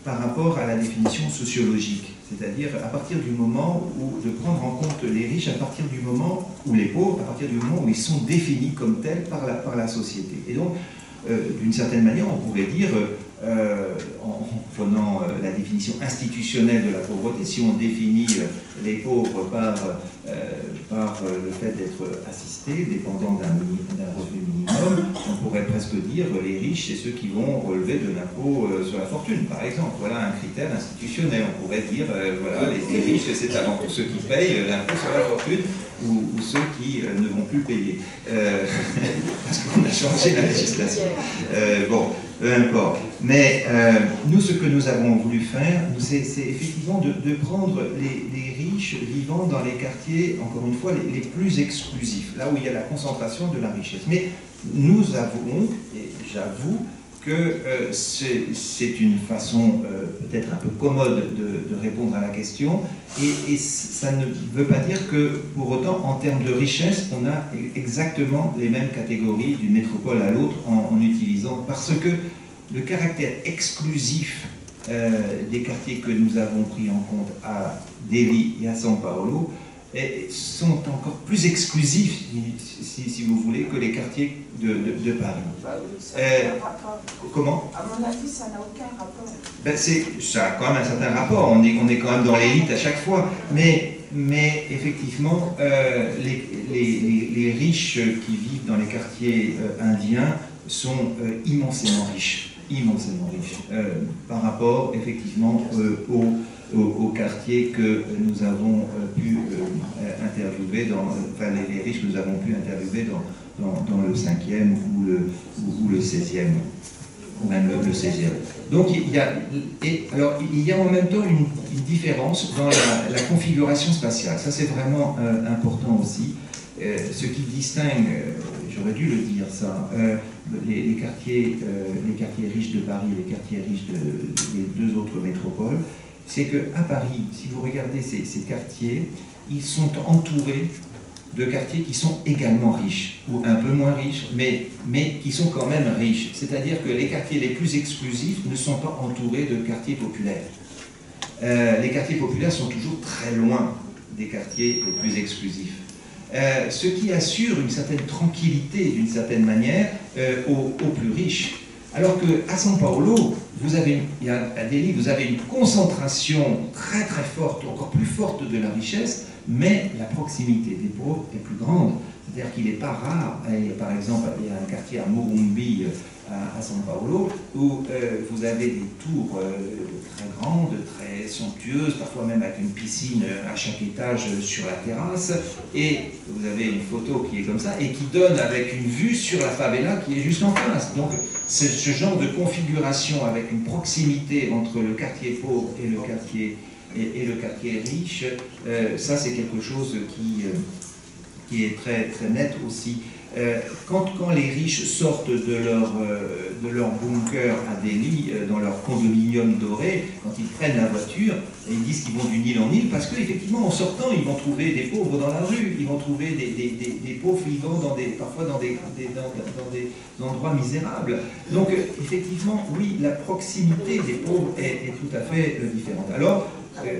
par rapport à la définition sociologique. C'est-à-dire à partir du moment où, de prendre en compte les riches à partir du moment, ou les pauvres, à partir du moment où ils sont définis comme tels par la société. Et donc, d'une certaine manière, on pourrait dire, en prenant la définition institutionnelle de la pauvreté, si on définit les pauvres par le fait d'être assistés, dépendants d'un revenu minimum, on pourrait presque dire les riches, c'est ceux qui vont relever de l'impôt sur la fortune, par exemple. Voilà un critère institutionnel. On pourrait dire, voilà, les riches, c'est avant tout ceux qui payent l'impôt sur la fortune ou ceux qui ne vont plus payer. Parce qu'on a changé la législation. Bon, peu importe. Mais nous, ce que nous avons voulu faire, c'est effectivement de prendre les riches vivant dans les quartiers, encore une fois, les plus exclusifs, là où il y a la concentration de la richesse. Mais nous avouons, et j'avoue, que c'est une façon peut-être un peu commode de répondre à la question, et ça ne veut pas dire que, pour autant, en termes de richesse, on a exactement les mêmes catégories d'une métropole à l'autre en utilisant, parce que le caractère exclusif des quartiers que nous avons pris en compte à Delhi et à São Paulo sont encore plus exclusifs, si vous voulez, que les quartiers de Paris. Comment? À mon avis, ça n'a aucun rapport. Ben ça a quand même un certain rapport, on est quand même dans l'élite à chaque fois, mais effectivement, les riches qui vivent dans les quartiers indiens sont immensément riches par rapport effectivement aux quartiers que nous avons pu interviewer, enfin les riches que nous avons pu interviewer dans le 5e ou le 16e, ou même le 16e. Donc il y a en même temps une différence dans la configuration spatiale. Ça c'est vraiment important aussi. Ce qui distingue, j'aurais dû le dire ça, les quartiers riches de Paris et les quartiers riches des 2 autres métropoles, c'est qu'à Paris, si vous regardez ces quartiers, ils sont entourés de quartiers qui sont également riches, ou un peu moins riches, mais qui sont quand même riches. C'est-à-dire que les quartiers les plus exclusifs ne sont pas entourés de quartiers populaires. Les quartiers populaires sont toujours très loin des quartiers les plus exclusifs. Ce qui assure une certaine tranquillité, d'une certaine manière, aux plus riches. Alors qu'à São Paulo, à Delhi, vous avez une concentration très très forte, encore plus forte de la richesse, mais la proximité des pauvres est plus grande. C'est-à-dire qu'il n'est pas rare, par exemple, il y a un quartier à Morumbi, à São Paulo, où vous avez des tours très grandes, très somptueuses, parfois même avec une piscine à chaque étage sur la terrasse, et vous avez une photo qui est comme ça, et qui donne avec une vue sur la favela qui est juste en face. Donc c'est ce genre de configuration avec une proximité entre le quartier pauvre et le quartier et le quartier riche, ça c'est quelque chose qui est très, très net aussi. Quand les riches sortent de leur bunker à Delhi, dans leur condominium doré, quand ils prennent la voiture, et ils disent qu'ils vont d'une île en île, parce qu'effectivement, en sortant, ils vont trouver des pauvres dans la rue, ils vont trouver des pauvres vivant parfois dans des endroits misérables. Donc, effectivement, oui, la proximité des pauvres est tout à fait différente.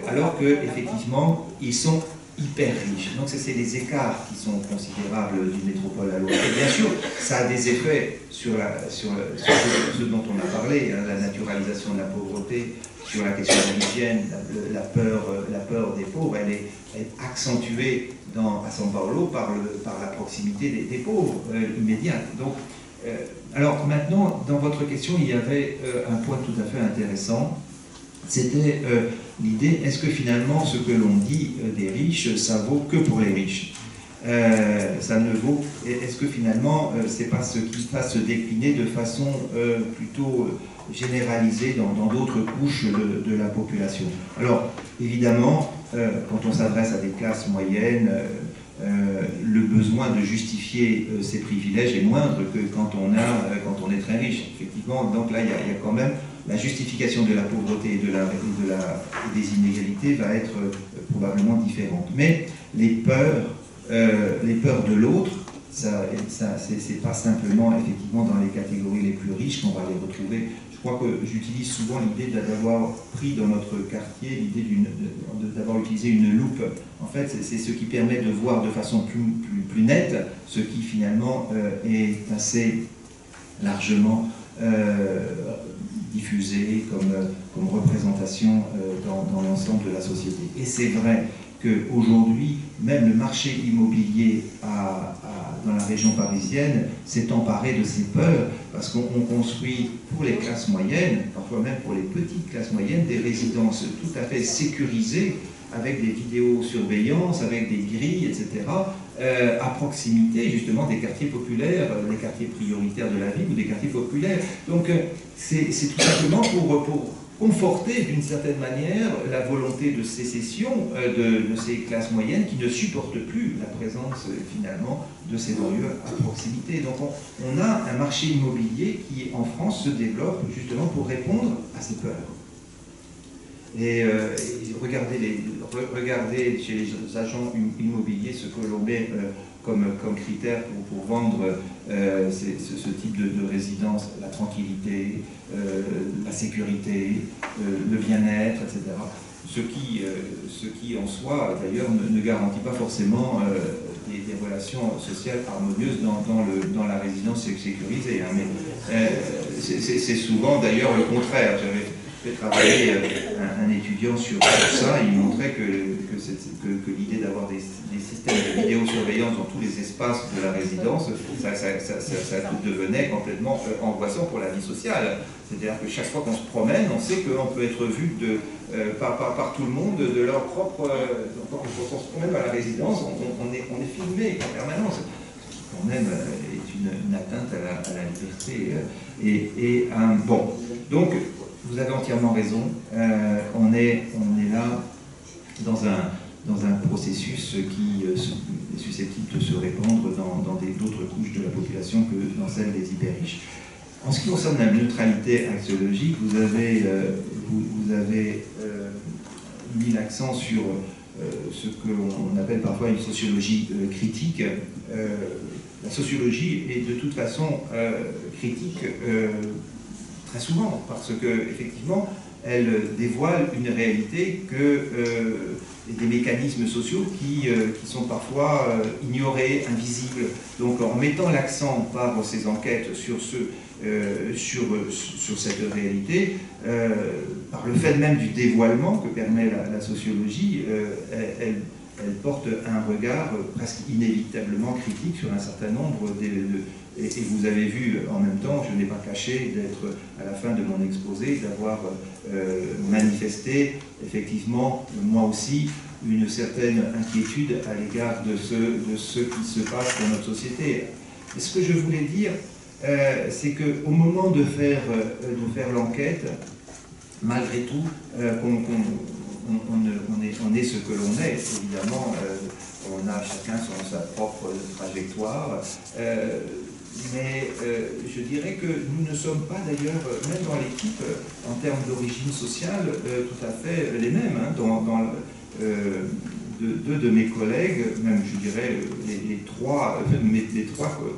Alors que, effectivement, ils sont hyper riches. Donc c'est les écarts qui sont considérables d'une métropole à l'autre. Et bien sûr, ça a des effets sur ce dont on a parlé, hein, la naturalisation de la pauvreté, sur la question de l'hygiène, la peur des pauvres, elle est accentuée à São Paulo par la proximité des pauvres immédiate. Donc, alors maintenant, dans votre question, il y avait un point tout à fait intéressant. C'était l'idée, est-ce que finalement ce que l'on dit des riches, ça vaut que pour les riches? Ça ne vaut, est-ce que finalement c'est pas ce qui va se décliner de façon plutôt généralisée dans d'autres couches de la population? Alors évidemment, quand on s'adresse à des classes moyennes, le besoin de justifier ses privilèges est moindre que quand on est très riche. Effectivement, donc là il y a quand même la justification de la pauvreté et des inégalités va être probablement différente. Mais les peurs de l'autre, c'est pas simplement effectivement dans les catégories les plus riches qu'on va les retrouver. Je crois que j'utilise souvent l'idée d'avoir pris dans notre quartier l'idée d'avoir utilisé une loupe. En fait, c'est ce qui permet de voir de façon plus nette ce qui finalement est assez largement diffusé comme représentation dans l'ensemble de la société. Et c'est vrai qu'aujourd'hui, même le marché immobilier dans la région parisienne s'est emparé de ces peurs, parce qu'on construit pour les classes moyennes, parfois même pour les petites classes moyennes, des résidences tout à fait sécurisées, avec des vidéosurveillances, avec des grilles, etc., à proximité justement des quartiers populaires, des quartiers prioritaires de la ville ou des quartiers populaires. Donc c'est tout simplement pour conforter d'une certaine manière la volonté de sécession de ces classes moyennes qui ne supportent plus la présence finalement de ces banlieues à proximité. Donc on a un marché immobilier qui en France se développe justement pour répondre à ces peurs. Et regardez chez les agents immobiliers ce que l'on met comme critère pour vendre ce type de résidence: la tranquillité, la sécurité, le bien-être, etc. Ce qui en soi, d'ailleurs, ne garantit pas forcément des relations sociales harmonieuses dans la résidence sécurisée. Hein. Mais c'est souvent d'ailleurs le contraire. J'avais fait travailler un étudiant sur ça. Il montrait que l'idée d'avoir des systèmes de vidéosurveillance dans tous les espaces de la résidence, ça devenait complètement angoissant pour la vie sociale. C'est-à-dire que chaque fois qu'on se promène, on sait qu'on peut être vu par tout le monde de leur propre... quand on se promène à la résidence, on est filmé en permanence. Ce qui quand même est une atteinte à la liberté. Bon, donc... Vous avez entièrement raison, on est là dans un processus qui est susceptible de se répandre dans d'autres couches de la population que dans celle des hyper-riches. En ce qui concerne la neutralité axiologique, vous avez mis l'accent sur ce qu'on appelle parfois une sociologie critique. La sociologie est de toute façon critique très souvent, parce qu'effectivement, elle dévoile une réalité et des mécanismes sociaux qui sont parfois ignorés, invisibles. Donc en mettant l'accent par ces enquêtes sur cette réalité, par le fait même du dévoilement que permet la sociologie, elle porte un regard presque inévitablement critique sur un certain nombre et vous avez vu en même temps, je n'ai pas caché d'être à la fin de mon exposé, d'avoir manifesté effectivement moi aussi une certaine inquiétude à l'égard de ce qui se passe dans notre société. Et ce que je voulais dire, c'est qu'au moment de faire l'enquête, malgré tout, on est ce que l'on est. Évidemment, on a chacun sa propre trajectoire. Mais je dirais que nous ne sommes pas d'ailleurs, même dans l'équipe, en termes d'origine sociale, tout à fait les mêmes. Hein. Deux de mes collègues, même je dirais les trois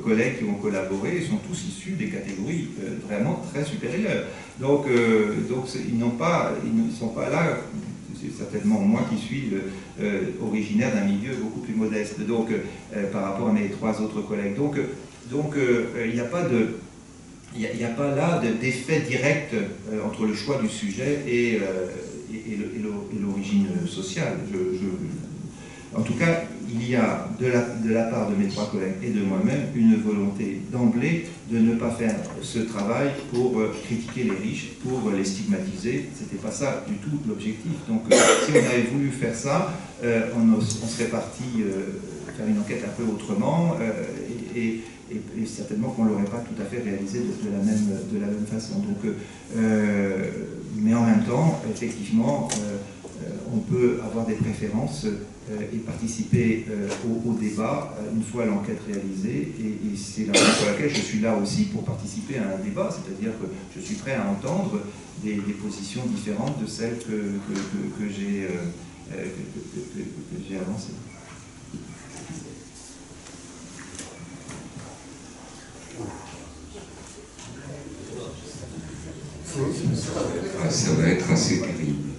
collègues qui ont collaboré, sont tous issus des catégories vraiment très supérieures. Donc ils ne sont pas là. C'est certainement moi qui suis originaire d'un milieu beaucoup plus modeste, donc par rapport à mes trois autres collègues. Donc il n'y a pas là d'effet direct entre le choix du sujet et l'origine sociale. En tout cas, il y a de la part de mes trois collègues et de moi-même une volonté d'emblée de ne pas faire ce travail pour critiquer les riches, pour les stigmatiser. C'était pas ça du tout l'objectif. Donc si on avait voulu faire ça, on serait parti faire une enquête un peu autrement et certainement qu'on ne l'aurait pas tout à fait réalisé de la même façon. Donc, mais en même temps, effectivement, on peut avoir des préférences et participer au débat une fois l'enquête réalisée. Et c'est la raison pour laquelle je suis là aussi pour participer à un débat, c'est-à-dire que je suis prêt à entendre des positions différentes de celles que j'ai avancées. Ça va être assez terrible.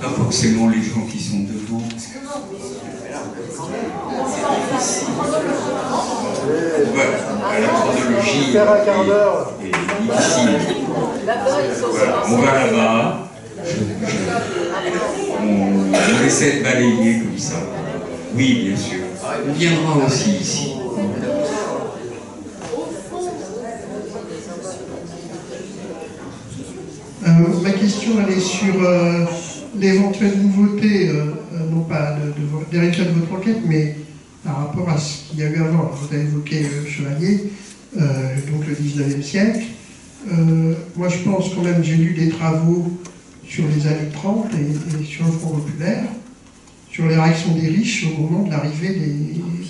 Pas forcément les gens qui sont devant. La chronologie est difficile. Voilà, on va là-bas. On essaie de balayer comme ça. Oui, bien sûr. On viendra aussi ici. Ma question, elle est sur l'éventuelle nouveauté, non pas des résultats de votre enquête, mais par rapport à ce qu'il y a eu avant. Vous avez évoqué Chevalier, donc le 19e siècle. Moi, je pense quand même, j'ai lu des travaux sur les années 30 et sur le Front populaire, sur les réactions des riches au moment de l'arrivée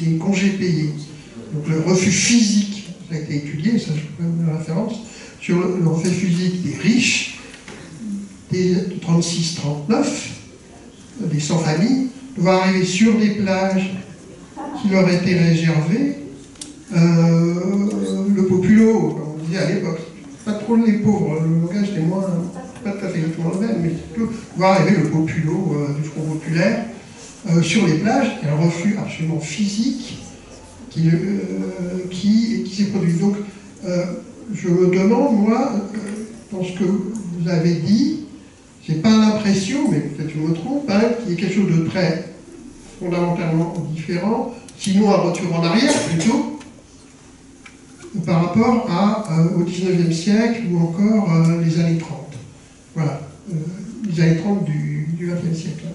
des congés payés. Donc le refus physique, ça a été étudié, ça je peux donner la référence, sur le refus physique des riches, des 36-39, des sans-familles, de voir arriver sur des plages qui leur étaient réservées, le populo, comme on disait à l'époque, pas trop les pauvres, le langage était moins, pas tout à fait exactement le même, mais plutôt voir arriver le populo du Front populaire sur les plages, et un refus absolument physique qui s'est produit. Donc, je me demande, moi, dans ce que vous avez dit, j'ai pas l'impression, mais peut-être je me trompe, hein, qu'il y ait quelque chose de très fondamentalement différent, sinon un retour en arrière plutôt, par rapport au 19e siècle ou encore les années 30. Voilà, les années 30 du 20e siècle.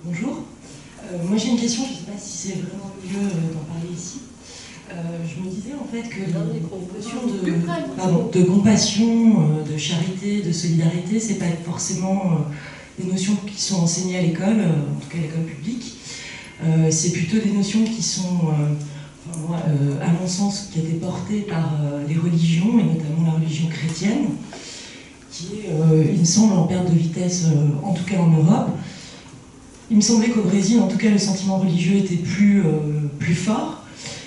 Bonjour. Moi j'ai une question, je ne sais pas si c'est vraiment mieux d'en parler ici. Je me disais en fait que les notions de compassion, de charité, de solidarité, c'est pas forcément des notions qui sont enseignées à l'école, en tout cas à l'école publique. C'est plutôt des notions qui sont, à mon sens, qui étaient portées par les religions, et notamment la religion chrétienne, qui est, il me semble, en perte de vitesse, en tout cas en Europe. Il me semblait qu'au Brésil, en tout cas, le sentiment religieux était plus fort.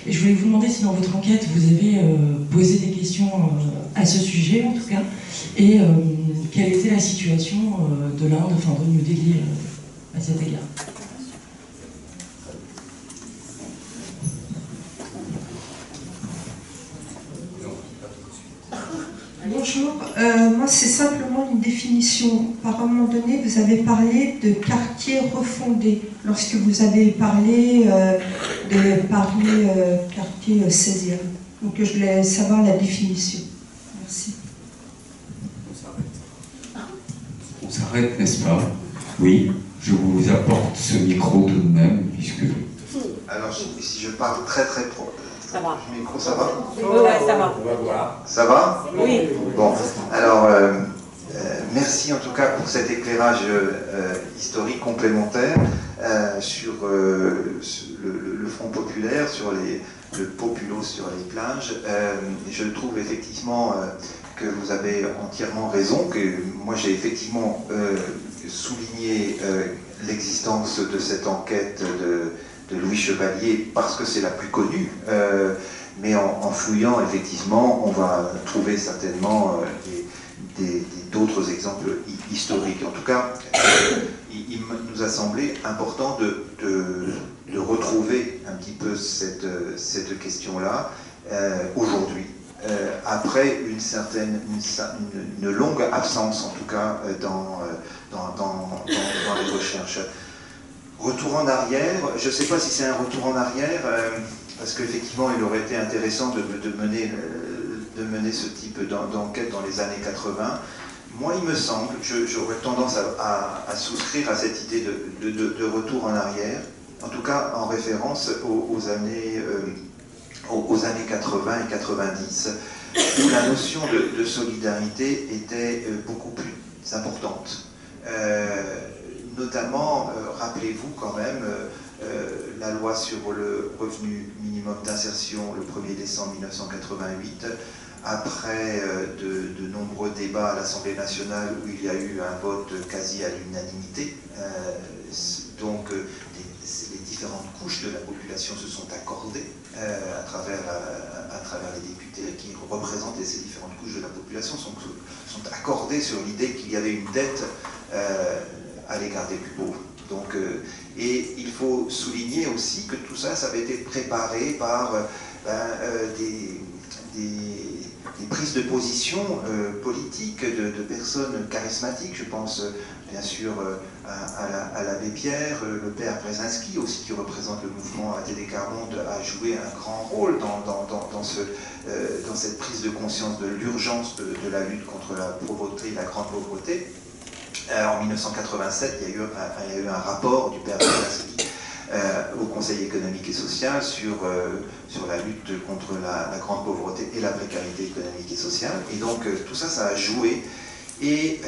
Et je voulais vous demander si dans votre enquête, vous avez posé des questions à ce sujet, en tout cas, et quelle était la situation de l'Inde, enfin de New Delhi, à cet égard. Bonjour, moi c'est simplement une définition. Par un moment donné, vous avez parlé de quartier refondé. Lorsque vous avez parlé de Paris, quartier 16e. Donc je voulais savoir la définition. Merci. On s'arrête. prête, n'est-ce pas? Oui, je vous apporte ce micro tout de même, puisque... Alors, si je parle très très pro... Ça va. Le micro, ça va? Oui, ça va. On va voir. Ça va? Oui. Bon, alors, merci en tout cas pour cet éclairage historique complémentaire sur le Front populaire, sur le populo sur les plages. Je trouve effectivement que vous avez entièrement raison, que moi j'ai effectivement souligné l'existence de cette enquête de Louis Chevalier parce que c'est la plus connue, mais en fouillant effectivement on va trouver certainement d'autres exemples historiques. En tout cas, il nous a semblé important de retrouver un petit peu cette question-là aujourd'hui, après une longue absence, en tout cas, dans les recherches. Retour en arrière, je ne sais pas si c'est un retour en arrière, parce qu'effectivement, il aurait été intéressant de mener ce type d'enquête dans les années 80. Moi, il me semble, j'aurais tendance à souscrire à cette idée de retour en arrière, en tout cas en référence aux années 80 et 90, où la notion de solidarité était beaucoup plus importante. Notamment, rappelez-vous quand même, la loi sur le revenu minimum d'insertion le 1er décembre 1988, après de nombreux débats à l'Assemblée nationale où il y a eu un vote quasi à l'unanimité, donc les différentes couches de la population se sont accordées à travers les députés qui représentaient ces différentes couches de la population, sont accordées sur l'idée qu'il y avait une dette à l'égard des plus pauvres. Donc, et il faut souligner aussi que tout ça, ça avait été préparé par des prises de position politiques de personnes charismatiques. Je pense bien sûr à l'abbé Pierre, le père Brzezinski aussi, qui représente le mouvement ATD Carmonde, a joué un grand rôle dans cette prise de conscience de l'urgence de la lutte contre la pauvreté, la grande pauvreté. En 1987, il y a eu un rapport du père Brzezinski au Conseil économique et social sur la lutte contre la grande pauvreté et la précarité économique et sociale. Et donc tout ça, ça a joué. Et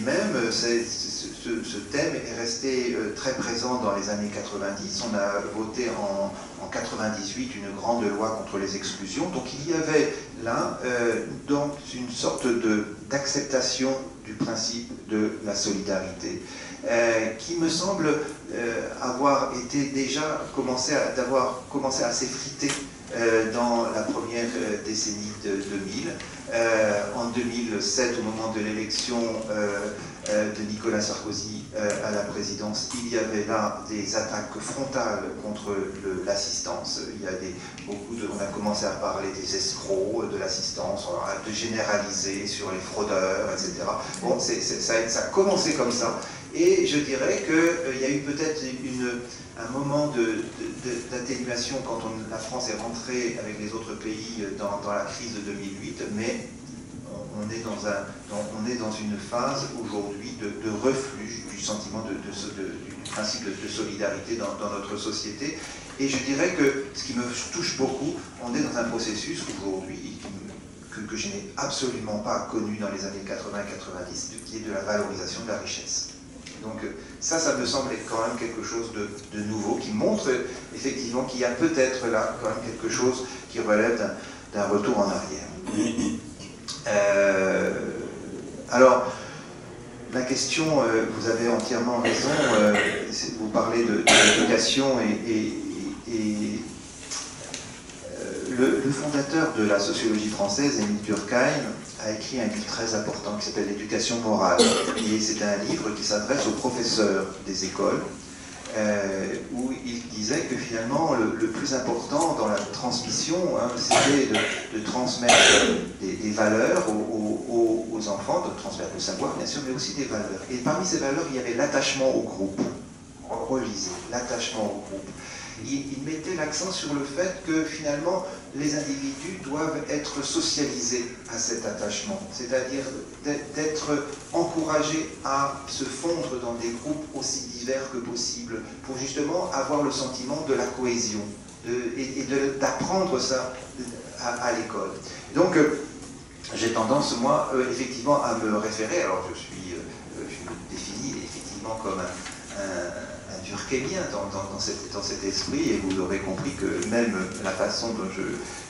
même ce thème est resté très présent dans les années 90. On a voté en 98 une grande loi contre les exclusions. Donc il y avait là donc une sorte d'acceptation du principe de la solidarité, qui me semble avoir été déjà commencé à s'effriter dans la première décennie de 2000. En 2007, au moment de l'élection de Nicolas Sarkozy à la présidence, il y avait là des attaques frontales contre l'assistance. On a commencé à parler des escrocs de l'assistance, de généraliser sur les fraudeurs, etc. Bon, ça a commencé comme ça, et je dirais qu'il y a eu peut-être un moment d'atténuation quand la France est rentrée avec les autres pays dans la crise de 2008, mais on est dans une phase aujourd'hui de reflux du sentiment du principe de solidarité dans notre société. Et je dirais que ce qui me touche beaucoup, on est dans un processus aujourd'hui que je n'ai absolument pas connu dans les années 80-90, qui est de la valorisation de la richesse. Donc ça me semble être quand même quelque chose de nouveau, qui montre effectivement qu'il y a peut-être là quand même quelque chose qui relève d'un retour en arrière. Alors, la question, vous avez entièrement raison, vous parlez de l'éducation et le fondateur de la sociologie française, Émile Durkheim, a écrit un livre très important qui s'appelle L'éducation morale. Et c'est un livre qui s'adresse aux professeurs des écoles, où il disait que finalement le plus important dans la transmission, c'était de transmettre des valeurs aux enfants, de transmettre le savoir bien sûr, mais aussi des valeurs. Et parmi ces valeurs, il y avait l'attachement au groupe. Relisez, l'attachement au groupe. il mettait l'accent sur le fait que finalement les individus doivent être socialisés à cet attachement, c'est-à-dire d'être encouragés à se fondre dans des groupes aussi divers que possible, pour justement avoir le sentiment de la cohésion et d'apprendre ça à l'école. Donc j'ai tendance, moi, effectivement, à me référer, alors je me définis effectivement comme un durkheimien dans cet esprit, et vous aurez compris que même la façon dont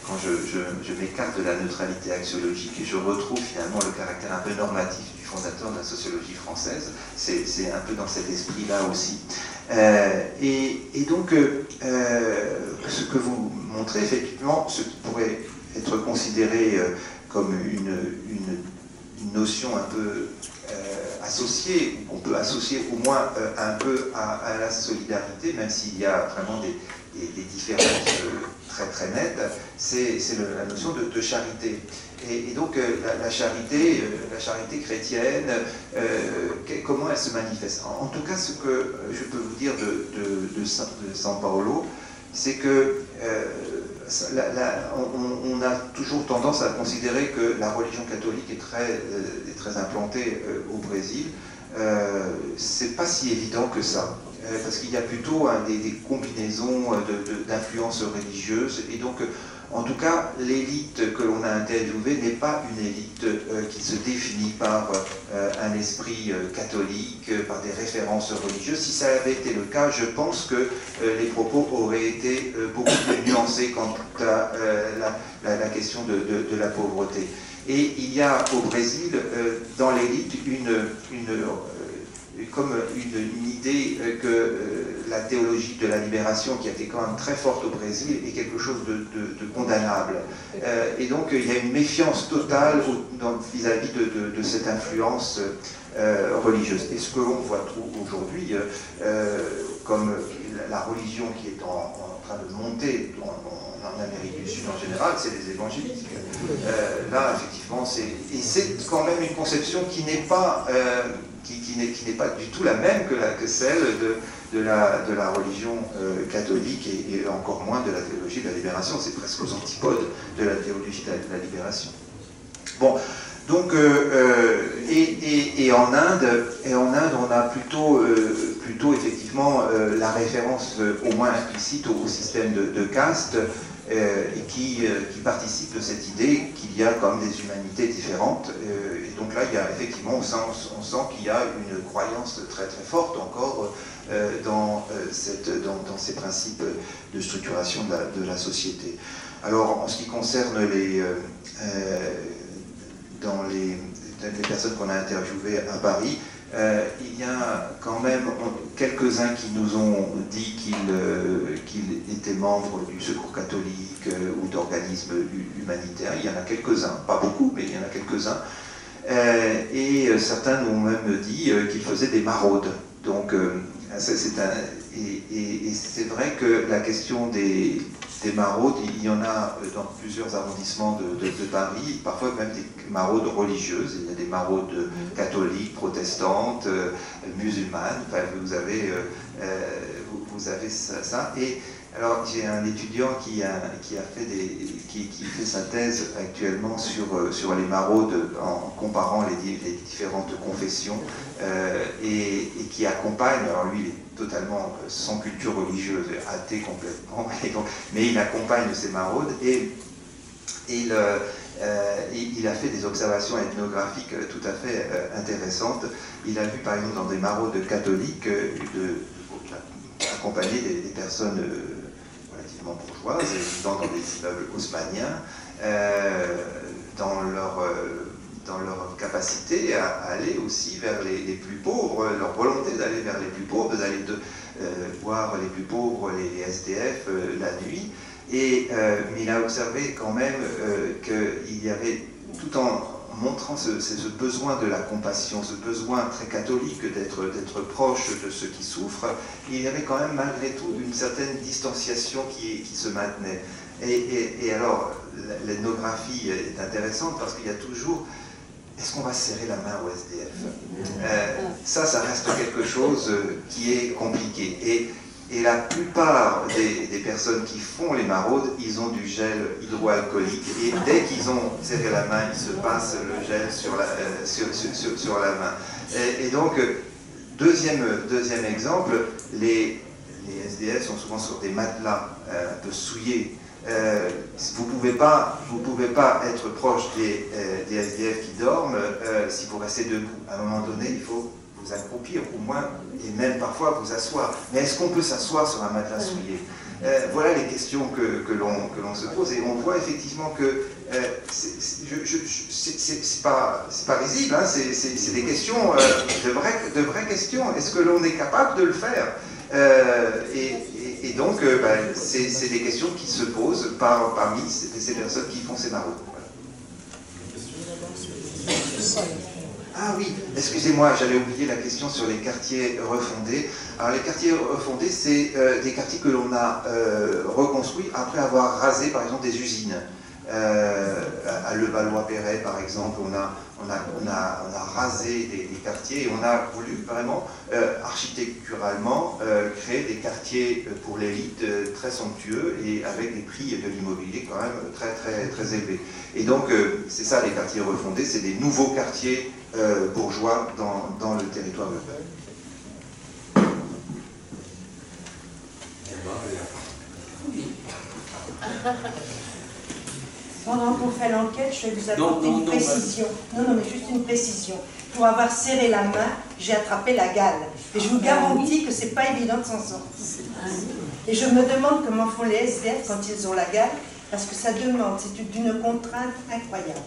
quand je m'écarte de la neutralité axiologique et je retrouve finalement le caractère un peu normatif du fondateur de la sociologie française, c'est un peu dans cet esprit-là aussi. Et donc, ce que vous montrez, effectivement, ce qui pourrait être considéré comme une notion un peu associée, ou qu'on peut associer au moins un peu à la solidarité, même s'il y a vraiment des différences très très nettes, c'est la notion de charité. Et donc la charité chrétienne, comment elle se manifeste? En tout cas, ce que je peux vous dire de San Paolo, c'est que on a toujours tendance à considérer que la religion catholique est très implantée au Brésil. C'est pas si évident que ça, parce qu'il y a plutôt des combinaisons d'influences religieuses, et donc en tout cas l'élite que l'on a interviewée n'est pas une élite qui se définit par un esprit catholique, par des références religieuses. Si ça avait été le cas, je pense que les propos auraient été beaucoup plus nuancés quant à la question de la pauvreté. Et il y a au Brésil, dans l'élite, comme une idée que la théologie de la libération, qui a été quand même très forte au Brésil, est quelque chose de condamnable. Et donc il y a une méfiance totale vis-à-vis de cette influence religieuse. Et ce que l'on voit aujourd'hui, comme la religion qui est en train de monter en Amérique du Sud en général, c'est les évangéliques. Là, effectivement, c'est quand même une conception qui n'est pas du tout la même que celle de la religion catholique, et encore moins de la théologie de la libération. C'est presque aux antipodes de la théologie de la libération. Bon, donc, et en Inde, on a plutôt effectivement la référence au moins implicite au système de caste, et qui participe de cette idée qu'il y a comme des humanités différentes. Et donc là, il y a effectivement, on sent qu'il y a une croyance très très forte encore dans ces principes de structuration de la société. Alors, en ce qui concerne les personnes qu'on a interviewées à Paris, il y a quand même quelques-uns qui nous ont dit qu'ils étaient membres du Secours catholique ou d'organismes humanitaires. Il y en a quelques-uns, pas beaucoup, mais il y en a quelques-uns. Et certains nous ont même dit qu'ils faisaient des maraudes. Donc, et c'est vrai que la question des maraudes, il y en a dans plusieurs arrondissements de Paris, parfois même des maraudes religieuses. Il y a des maraudes catholiques, protestantes, musulmanes. Enfin, vous avez ça. Et alors, j'ai un étudiant qui fait sa thèse actuellement sur les maraudes en comparant les différentes confessions, et qui accompagne. Alors lui, il est totalement sans culture religieuse, athée complètement, mais il accompagne ces maraudes, et il a fait des observations ethnographiques tout à fait intéressantes. Il a vu par exemple dans des maraudes catholiques accompagner des personnes relativement bourgeoises, vivant dans des immeubles haussmanniens, dans leur capacité à aller aussi vers les plus pauvres, leur volonté d'aller vers les plus pauvres, d'aller voir les plus pauvres, les SDF, la nuit. Mais il a observé quand même qu'il y avait, tout en montrant ce besoin de la compassion, ce besoin très catholique d'être proche de ceux qui souffrent, il y avait quand même malgré tout une certaine distanciation qui se maintenait. Et alors, l'ethnographie est intéressante parce qu'il y a toujours... Est-ce qu'on va serrer la main au SDF? Ça reste quelque chose qui est compliqué. Et la plupart des personnes qui font les maraudes, ils ont du gel hydroalcoolique. Et dès qu'ils ont serré la main, ils se passent le gel sur la main. Et donc, deuxième exemple, les SDF sont souvent sur des matelas un peu souillés. Vous pouvez pas être proche des SDF qui dorment si vous restez debout. À un moment donné, il faut vous accroupir au moins, et même parfois vous asseoir. Mais est-ce qu'on peut s'asseoir sur un matelas souillé? Voilà les questions que l'on se pose, et on voit effectivement que c'est pas risible, hein, c'est des questions, de vraies questions. Est-ce que l'on est capable de le faire? Et donc, c'est des questions qui se posent parmi ces personnes qui font ces maraudes. Voilà. Ah oui, excusez-moi, j'avais oublié la question sur les quartiers refondés. Alors les quartiers refondés, c'est des quartiers que l'on a reconstruits après avoir rasé par exemple des usines. À Levallois-Perret par exemple, on a rasé des quartiers, et on a voulu vraiment architecturalement créer des quartiers pour l'élite très somptueux et avec des prix de l'immobilier quand même très élevés. Et donc c'est ça les quartiers refondés, c'est des nouveaux quartiers bourgeois dans le territoire urbain. Pendant qu'on fait l'enquête, je vais vous apporter une précision. Non, mais juste une précision. Pour avoir serré la main, j'ai attrapé la gale. Et je vous garantis que c'est pas évident de s'en sortir. Et je me demande comment font les SDF quand ils ont la gale, parce que ça demande, c'est d'une contrainte incroyable.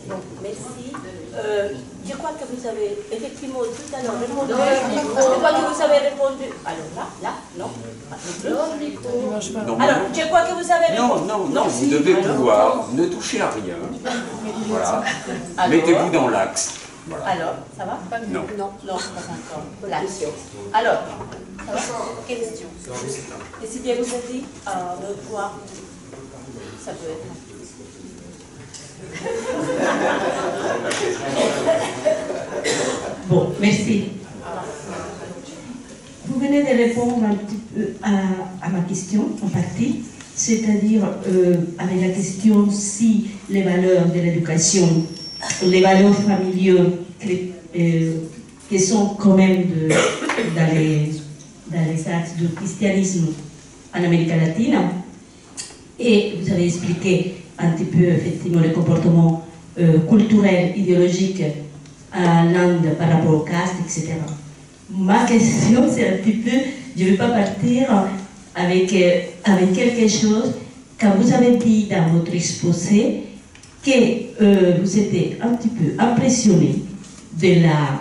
Bon, merci. Je crois que vous avez effectivement tout à l'heure répondu. Je crois que vous avez répondu. Alors là, non. Non, alors, je crois que vous avez répondu. Non, vous devez pouvoir ne toucher à rien. Voilà. Mettez-vous dans l'axe. Voilà. Alors, ça va? Non. Non, pas encore. L'axe. Alors, ça va? Question. Et si bien vous avez dit, de voir, ça peut être. Bon, merci. Vous venez de répondre un petit peu à ma question, en partie, c'est-à-dire avec la question si les valeurs de l'éducation, les valeurs familiales qui sont quand même dans les axes du christianisme en Amérique latine, et vous avez expliqué un petit peu effectivement le comportement culturel, idéologique à l'Inde par rapport au caste, etc. Ma question, c'est un petit peu, je ne vais pas partir avec quelque chose, quand vous avez dit dans votre exposé que vous étiez un petit peu impressionné de la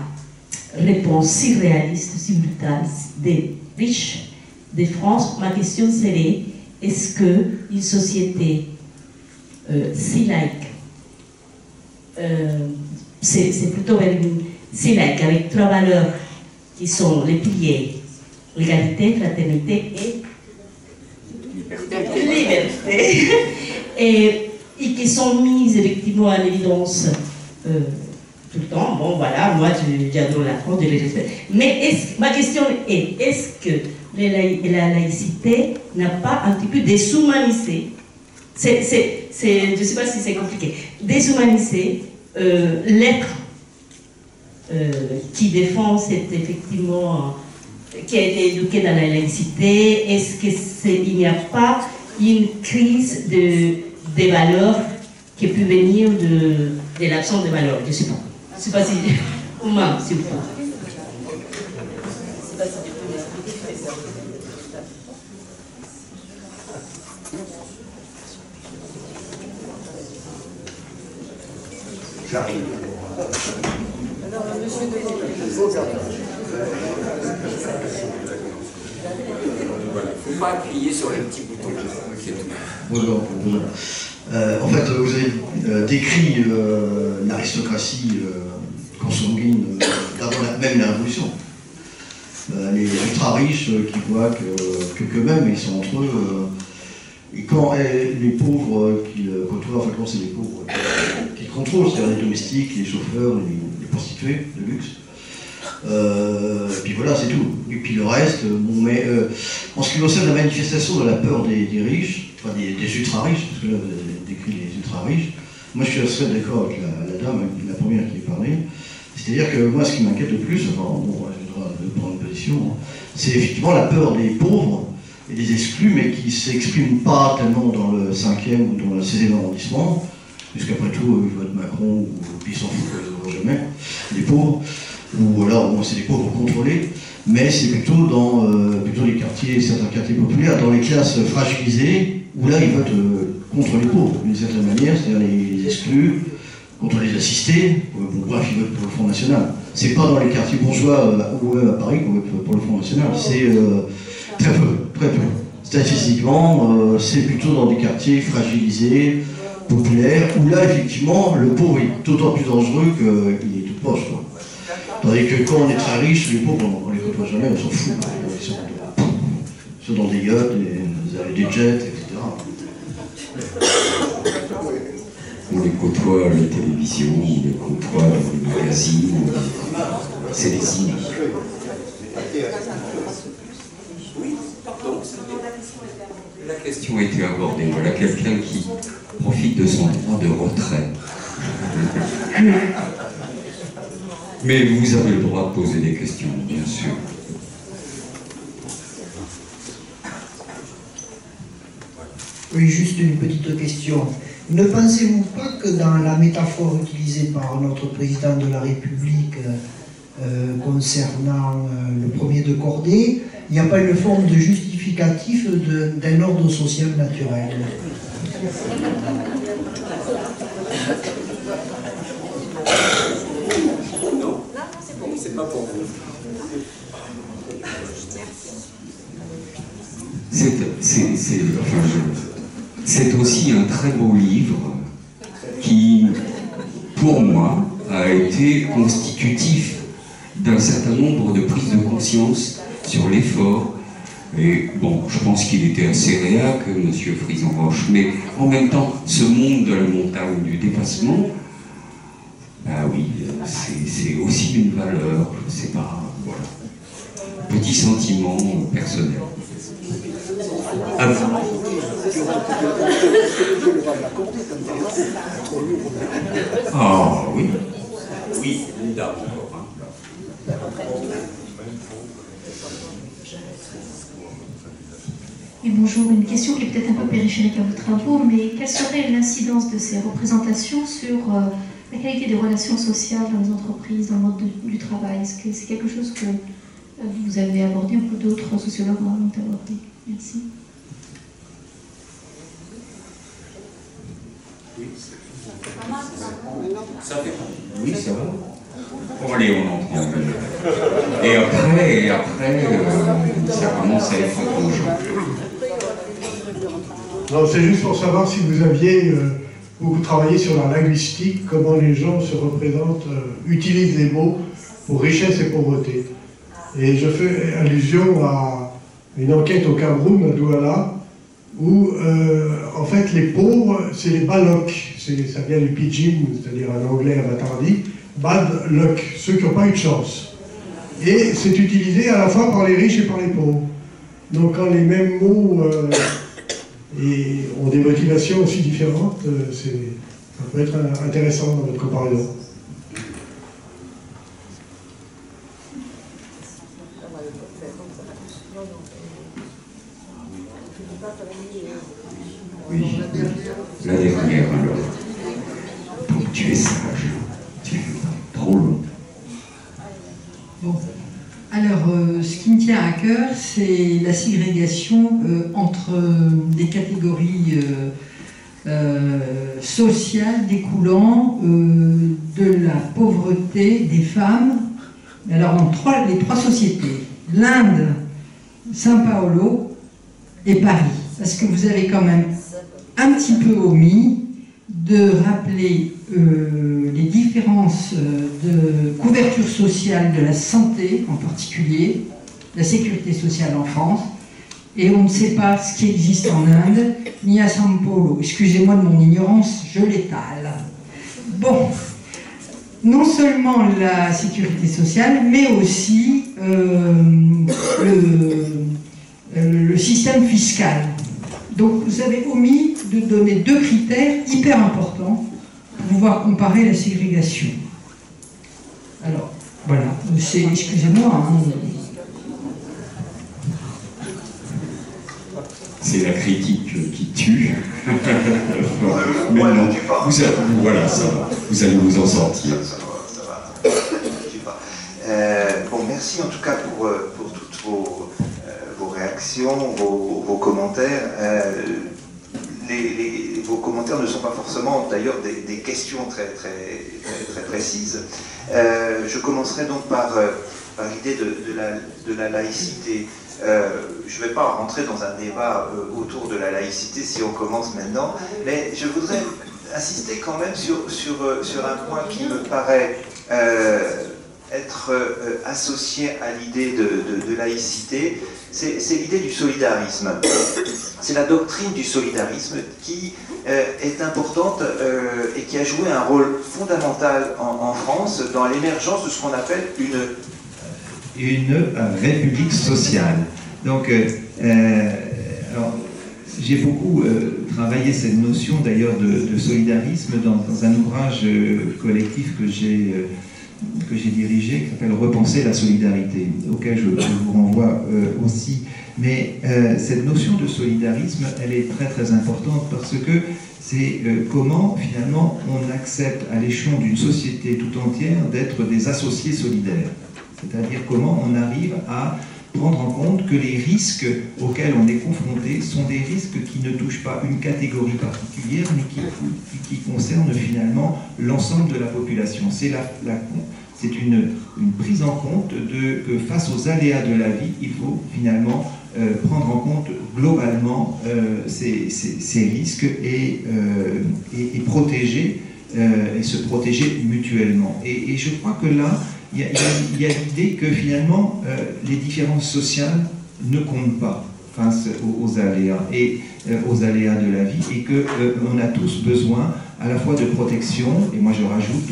réponse si réaliste, simultanée des riches de France. Ma question serait, est-ce qu'une société si laïque, c'est plutôt si laïque, avec trois valeurs qui sont les piliers, l'égalité, fraternité et liberté, et qui sont mises effectivement à l'évidence tout le temps. Bon voilà, moi j'adore la France, je les respecte. Mais ma question est, est-ce que la laïcité n'a pas un petit peu déshumanisé, je ne sais pas si c'est compliqué, déshumanisé l'être qui défend effectivement, qui a été éduqué dans la laïcité? Est-ce qu'il n'y a pas une crise des valeurs qui peut venir de l'absence de valeurs? Je ne sais pas. Je ne sais pas si... Ouma, s'il vous plaît. J'arrive. Alors, monsieur de Voilà, il ne faut pas appuyer sur le petit bouton. Bonjour. En fait, vous avez décrit l'aristocratie consanguine d'avant même la Révolution. Les ultra riches qui voient qu'eux-mêmes, ils sont entre eux. Et quand les pauvres qui côtoient, enfin, quand c'est les pauvres qui contrôlent, c'est-à-dire les domestiques, les chauffeurs, les prostituées de luxe, et puis voilà, c'est tout. Et puis le reste, bon, mais en ce qui concerne la manifestation de la peur des riches, enfin des ultra-riches, parce que là vous avez décrit les ultra-riches, moi je suis assez d'accord avec la dame, la première qui est parlé. C'est-à-dire que moi ce qui m'inquiète le plus, enfin bon, j'ai le droit de prendre une position, hein, c'est effectivement la peur des pauvres et des exclus, mais qui ne s'expriment pas tellement dans le 5e ou dans le 16e arrondissement, puisqu'après tout, ils votent Macron, ou ils s'en foutent jamais, des pauvres, ou alors, bon, c'est des pauvres contrôlés, mais c'est plutôt dans les quartiers, certains quartiers populaires, dans les classes fragilisées, où là, ils votent contre les pauvres, d'une certaine manière, c'est-à-dire les exclus, contre les assistés, bon, bref, ils votent pour le Front National. C'est pas dans les quartiers bourgeois, ou même à Paris, qu'on vote pour le Front National, c'est très peu, très peu. Statistiquement, c'est plutôt dans des quartiers fragilisés, populaires, où là, effectivement, le pauvre est d'autant plus dangereux qu'il est tout proche, quoi. Tandis que quand on est très riche, les pauvres, on les côtoie jamais, on s'en fout. Ils sont dans des yachts, des jets, etc. On les côtoie à la télévision, on les côtoie dans les magazines, c'est des signes. La question a été abordée. Voilà quelqu'un qui profite de son droit de retrait. Mais vous avez le droit de poser des questions, bien sûr. Oui, juste une petite question. Ne pensez-vous pas que dans la métaphore utilisée par notre président de la République concernant le premier de cordée, il n'y a pas une forme de justificatif d'un ordre social naturel? Non, c'est pas pour vous. C'est aussi un très beau livre qui, pour moi, a été constitutif d'un certain nombre de prises de conscience sur l'effort. Et bon, je pense qu'il était assez réac, M. Frison-Roche, mais en même temps, ce monde de la montagne, du dépassement, bah oui, c'est aussi une valeur, je sais pas, voilà. Petit sentiment personnel. À vous. Ah oui. Oui, Linda encore. Hein. Et bonjour, une question qui est peut-être un peu périphérique à vos travaux, mais quelle serait l'incidence de ces représentations sur la qualité des relations sociales dans les entreprises, dans le mode du travail? Est-ce que c'est quelque chose que vous avez abordé, un peu d'autres sociologues ont abordé? Merci. Oui, ça fait. Oui, ça va. Bon, allez, on en prend. Et après, ça commence à être engageant. Non, c'est juste pour savoir si vous aviez beaucoup travaillé sur la linguistique, comment les gens se représentent, utilisent les mots pour richesse et pauvreté. Et je fais allusion à une enquête au Cameroun, à Douala, où en fait les pauvres, c'est les balocs, ça vient du pidgin, c'est-à-dire un anglais avatardie, bad luck, ceux qui n'ont pas eu de chance. Et c'est utilisé à la fois par les riches et par les pauvres. Donc quand les mêmes mots ont des motivations aussi différentes, ça peut être intéressant dans notre comparaison. Oui, la dernière alors. Donc tu es sage, tu es trop long. Bon. Alors, ce qui me tient à cœur, c'est la ségrégation entre des catégories sociales découlant de la pauvreté des femmes. Alors, dans les trois sociétés, l'Inde, São Paulo et Paris. Parce que vous avez quand même un petit peu omis de rappeler les différences de couverture sociale de la santé, en particulier, la sécurité sociale en France, et on ne sait pas ce qui existe en Inde, ni à São Paulo. Excusez-moi de mon ignorance, je l'étale. Bon, non seulement la sécurité sociale, mais aussi le système fiscal. Donc vous avez omis de donner 2 critères hyper importants pour pouvoir comparer la ségrégation. Alors, voilà, excusez-moi. Hein. C'est la critique qui tue. Mais non, voilà, ça va. Vous allez vous en sortir. Ça va. Bon, merci en tout cas pour toutes vos réactions, vos commentaires. Vos commentaires ne sont pas forcément d'ailleurs des questions très précises. Je commencerai donc par l'idée de la laïcité. Je ne vais pas rentrer dans un débat autour de la laïcité si on commence maintenant, mais je voudrais insister quand même sur un point qui me paraît être associé à l'idée de laïcité, c'est l'idée du solidarisme. C'est la doctrine du solidarisme qui est importante et qui a joué un rôle fondamental en France dans l'émergence de ce qu'on appelle une république sociale. Donc, j'ai beaucoup travaillé cette notion d'ailleurs de solidarisme dans un ouvrage collectif que j'ai dirigé, qui s'appelle « Repenser la solidarité », auquel je vous renvoie aussi. Mais cette notion de solidarisme, elle est très très importante parce que c'est comment finalement on accepte à l'échelon d'une société tout entière d'être des associés solidaires. C'est-à-dire comment on arrive à prendre en compte que les risques auxquels on est confronté sont des risques qui ne touchent pas une catégorie particulière, mais qui concernent finalement l'ensemble de la population. C'est une prise en compte que face aux aléas de la vie, il faut finalement prendre en compte globalement ces risques et protéger, et se protéger mutuellement. Et je crois que là, il y a l'idée que finalement les différences sociales ne comptent pas face aux aléas de la vie, et qu'on a tous besoin à la fois de protection, et moi je rajoute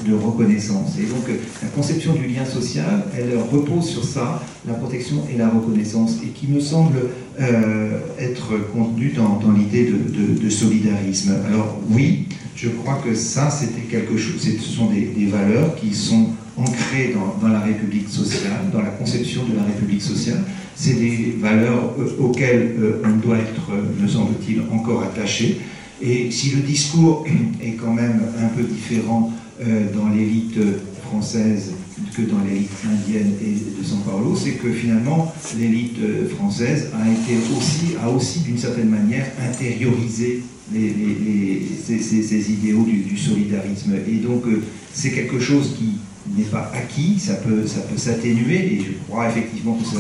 de reconnaissance. Et donc la conception du lien social, elle repose sur ça, la protection et la reconnaissance, et qui me semble être contenue dans l'idée de solidarisme. Alors oui, je crois que ça, c'était quelque chose, ce sont des valeurs qui sont ancrées dans la République sociale, dans la conception de la République sociale. C'est des valeurs auxquelles on doit être, me semble-t-il, encore attaché. Et si le discours est quand même un peu différent dans l'élite française que dans l'élite indienne et de São Paulo, c'est que finalement l'élite française a aussi d'une certaine manière intériorisé ces idéaux du solidarisme. Et donc c'est quelque chose qui n'est pas acquis, ça peut s'atténuer, et je crois effectivement que ce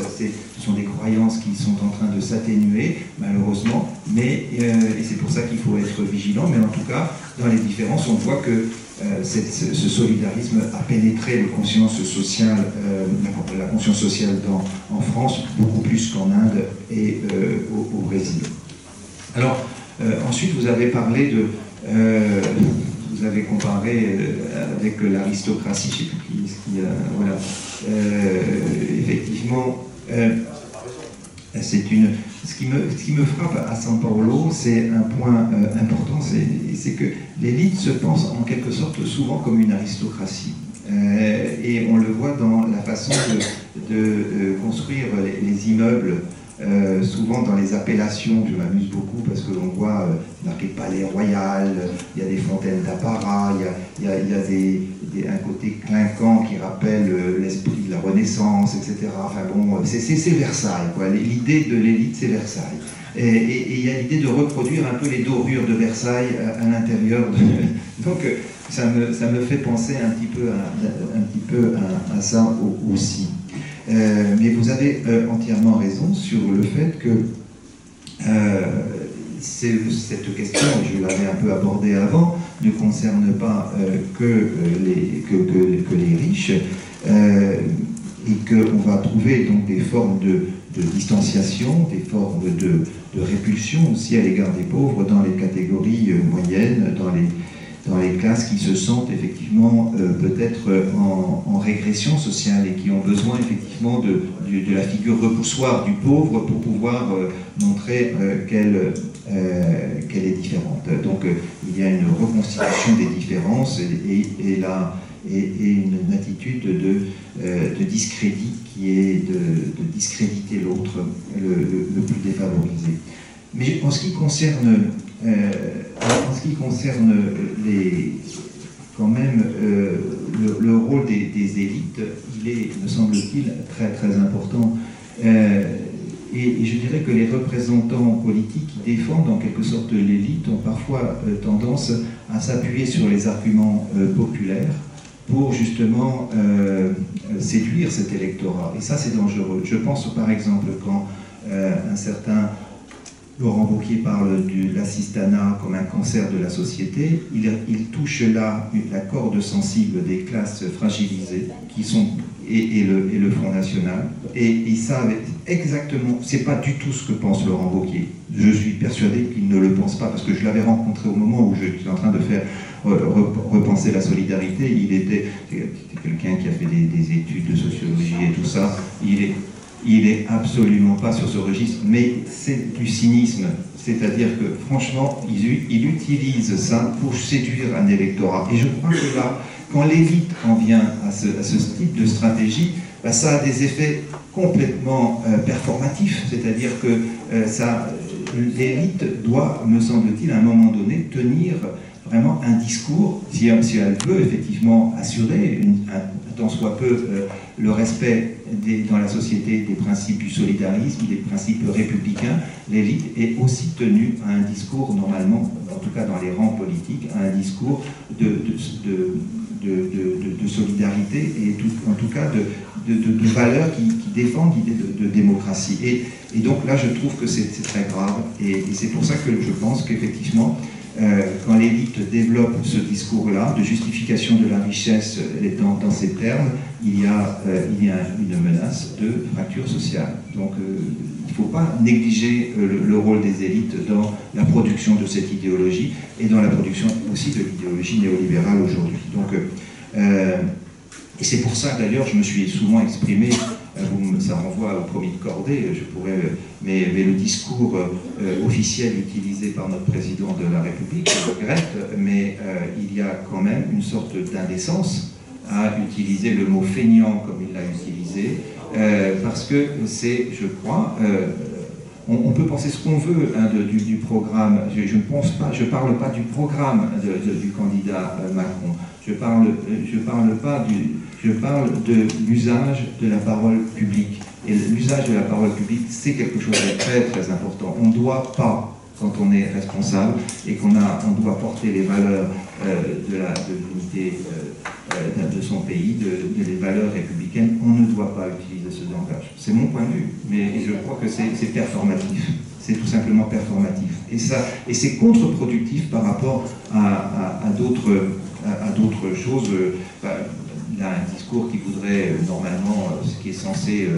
sont des croyances qui sont en train de s'atténuer, malheureusement, et c'est pour ça qu'il faut être vigilant, mais en tout cas, dans les différences, on voit que ce solidarisme a pénétré les consciences sociales, la conscience sociale en France, beaucoup plus qu'en Inde et au Brésil. Alors, ensuite, vous avez parlé vous avez comparé avec l'aristocratie, je ne sais plus qui voilà. Effectivement, ce qui me frappe à São Paulo, c'est un point important, c'est que l'élite se pense en quelque sorte souvent comme une aristocratie. Et on le voit dans la façon de construire les immeubles. Souvent dans les appellations, je m'amuse beaucoup parce qu'on voit marqué palais royal, il y a des fontaines d'apparat, il y a un côté clinquant qui rappelle l'esprit de la Renaissance, etc. Enfin bon, c'est Versailles, quoi. L'idée de l'élite, c'est Versailles. Et il y a l'idée de reproduire un peu les dorures de Versailles à l'intérieur. Donc ça me fait penser un petit peu à ça aussi. Mais vous avez entièrement raison sur le fait que cette question, je l'avais un peu abordée avant, ne concerne pas que les riches, et qu'on va trouver donc des formes de distanciation, des formes de répulsion aussi à l'égard des pauvres dans les catégories moyennes, dans les classes qui se sentent effectivement peut-être en régression sociale et qui ont besoin effectivement de la figure repoussoire du pauvre pour pouvoir montrer qu'elle est différente. Donc il y a une reconstitution des différences et une attitude de discrédit qui est de discréditer l'autre, le plus défavorisé. Mais en ce qui concerne quand même le rôle des élites, il est, me semble-t-il, très très important. Et je dirais que les représentants politiques qui défendent en quelque sorte l'élite ont parfois tendance à s'appuyer sur les arguments populaires pour justement séduire cet électorat. Et ça, c'est dangereux. Je pense par exemple quand un certain Laurent Wauquiez parle de l'assistanat comme un cancer de la société, il touche là la corde sensible des classes fragilisées qui sont, et le Front National. Et ils savent exactement, c'est pas du tout ce que pense Laurent Wauquiez. Je suis persuadé qu'il ne le pense pas, parce que je l'avais rencontré au moment où j'étais en train de faire repenser la solidarité. C'était quelqu'un qui a fait des études de sociologie et tout ça. Il est absolument pas sur ce registre, mais c'est du cynisme. C'est-à-dire que, franchement, il utilise ça pour séduire un électorat. Et je crois que là, quand l'élite en vient à ce type de stratégie, bah, ça a des effets complètement performatifs. C'est-à-dire que l'élite doit, me semble-t-il, à un moment donné, tenir vraiment un discours, si elle peut effectivement assurer tant soit peu le respect dans la société des principes du solidarisme, des principes républicains. L'élite est aussi tenue à un discours, normalement, en tout cas dans les rangs politiques, à un discours de solidarité et en tout cas de valeurs qui défendent l'idée de démocratie. Et donc là, je trouve que c'est très grave, et c'est pour ça que je pense qu'effectivement, quand l'élite développe ce discours-là de justification de la richesse dans ces termes, il y a une menace de fracture sociale. Donc il ne faut pas négliger le rôle des élites dans la production de cette idéologie et dans la production aussi de l'idéologie néolibérale aujourd'hui. Donc, et c'est pour ça d'ailleurs je me suis souvent exprimé, ça renvoie au promis de cordée, mais le discours officiel utilisé par notre président de la République, je regrette, mais il y a quand même une sorte d'indécence à utiliser le mot feignant comme il l'a utilisé, parce que c'est, je crois, on peut penser ce qu'on veut du programme. Je ne pense pas, je parle pas du programme du candidat Macron. Je parle de l'usage de la parole publique. Et l'usage de la parole publique, c'est quelque chose de très très important. On ne doit pas, quand on est responsable et on doit porter les valeurs de l'unité de son pays, des valeurs républicaines, on ne doit pas utiliser ce langage. C'est mon point de vue, mais je crois que c'est performatif. C'est tout simplement performatif. Et c'est contre-productif par rapport à d'autres choses. Il a un discours qui voudrait normalement, ce qui est censé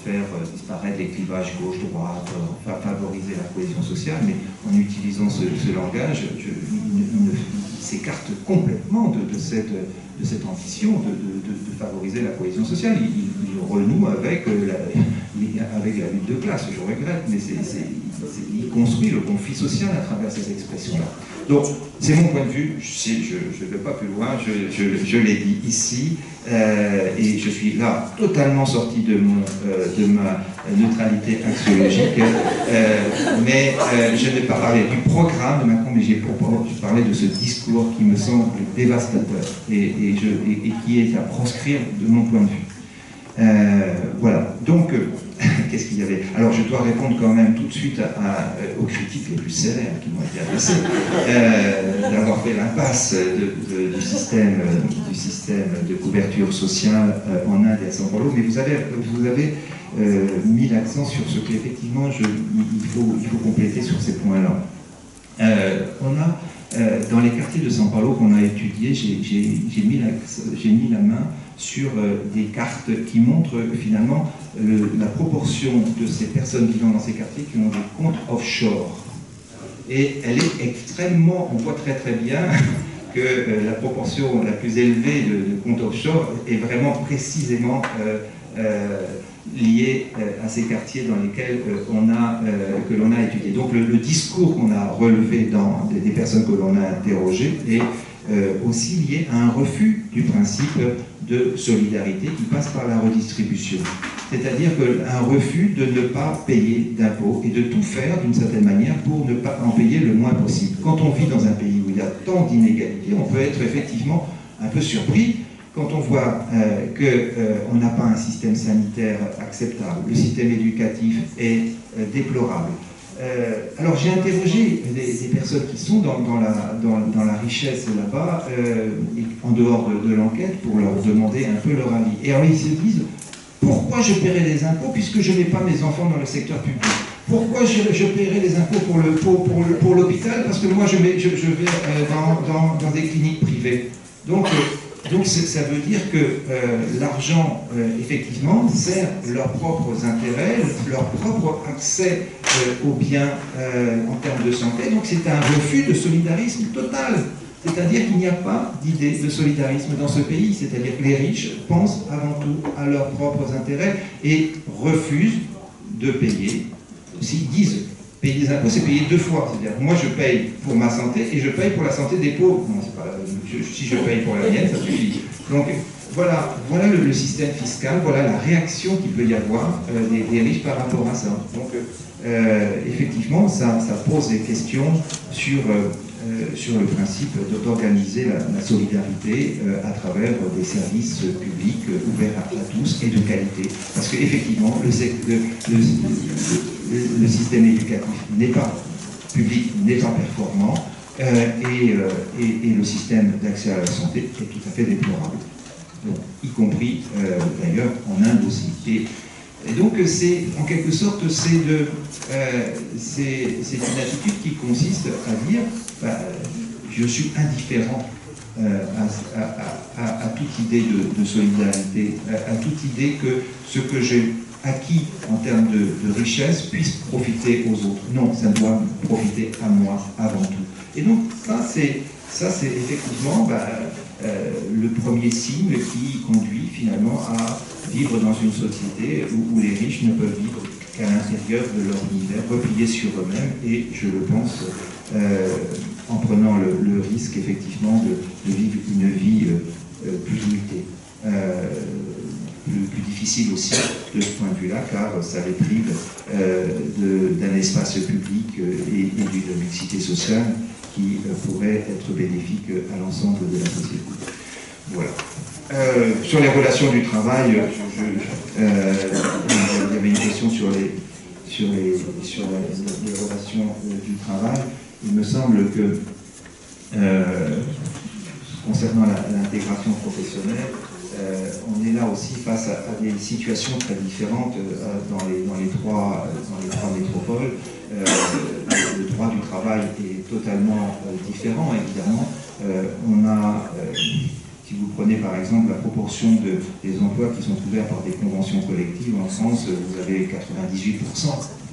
faire disparaître les clivages gauche-droite, favoriser la cohésion sociale, mais en utilisant ce langage, il s'écarte complètement de cette ambition de favoriser la cohésion sociale. Il renoue avec la lutte de classe, je regrette, mais il construit le conflit social à travers ces expressions-là. Donc, c'est mon point de vue, je ne vais pas plus loin, je l'ai dit ici, et je suis là totalement sorti de ma neutralité axiologique, mais je n'ai pas parlé du programme de Macron, mais j'ai parlé de ce discours qui me semble dévastateur et qui est à proscrire de mon point de vue. Voilà, donc, qu'est-ce qu'il y avait? Alors je dois répondre quand même tout de suite aux critiques les plus sévères qui m'ont été adressées, d'avoir fait l'impasse du système de couverture sociale en Inde et à São Paulo, mais vous avez mis l'accent sur ce qu'effectivement il faut compléter sur ces points-là. On a, dans les quartiers de São Paulo qu'on a étudiés, j'ai mis la main sur des cartes qui montrent finalement la proportion de ces personnes vivant dans ces quartiers qui ont des comptes offshore. Et elle est extrêmement, on voit très très bien que la proportion la plus élevée de comptes offshore est vraiment précisément liée à ces quartiers dans lesquels que l'on a étudié. Donc le discours qu'on a relevé dans des personnes que l'on a interrogées est aussi lié à un refus du principe de solidarité qui passe par la redistribution. C'est-à-dire un refus de ne pas payer d'impôts et de tout faire d'une certaine manière pour ne pas en payer le moins possible. Quand on vit dans un pays où il y a tant d'inégalités, on peut être effectivement un peu surpris quand on voit qu'on n'a pas un système sanitaire acceptable, le système éducatif est déplorable. Alors j'ai interrogé des personnes qui sont dans la richesse là-bas, en dehors de l'enquête, pour leur demander un peu leur avis. Et alors ils se disent, pourquoi je paierai des impôts puisque je n'ai pas mes enfants dans le secteur public? Pourquoi je paierai des impôts pour l'hôpital parce que moi je vais dans des cliniques privées? Donc ça veut dire que l'argent, effectivement, sert leurs propres intérêts, leur propre accès aux biens en termes de santé. Donc c'est un refus de solidarisme total. C'est-à-dire qu'il n'y a pas d'idée de solidarisme dans ce pays. C'est-à-dire que les riches pensent avant tout à leurs propres intérêts et refusent de payer. S'ils disent payer des impôts, c'est payer deux fois. C'est-à-dire moi je paye pour ma santé et je paye pour la santé des pauvres. Non, c'est pas, si je paye pour la mienne, ça suffit. Donc voilà le système fiscal, voilà la réaction qu'il peut y avoir des riches par rapport à ça. Donc effectivement, ça pose des questions sur le principe d'organiser la solidarité à travers des services publics ouverts à tous et de qualité. Parce qu'effectivement, le système éducatif n'est pas public, n'est pas performant, et le système d'accès à la santé est tout à fait déplorable. Donc, y compris d'ailleurs en Inde aussi. Et donc, en quelque sorte, c'est une attitude qui consiste à dire je suis indifférent à toute idée de solidarité, à toute idée que ce que j'ai acquis en termes de richesse puisse profiter aux autres. Non, ça doit profiter à moi avant tout. Et donc, ça c'est effectivement le premier signe qui conduit finalement à vivre dans une société où les riches ne peuvent vivre qu'à l'intérieur de leur univers, repliés sur eux-mêmes, et je le pense, en prenant le risque effectivement de vivre une vie plus limitée, plus difficile aussi de ce point de vue-là, car ça les prive d'un espace public et d'une mixité sociale qui pourrait être bénéfique à l'ensemble de la société. Voilà. Sur les relations du travail, il y avait une question sur les relations du travail. Il me semble que concernant l'intégration professionnelle, on est là aussi face à des situations très différentes dans les trois métropoles. Le droit du travail est totalement différent, évidemment. On a, si vous prenez par exemple la proportion des emplois qui sont couverts par des conventions collectives, en France, vous avez 98%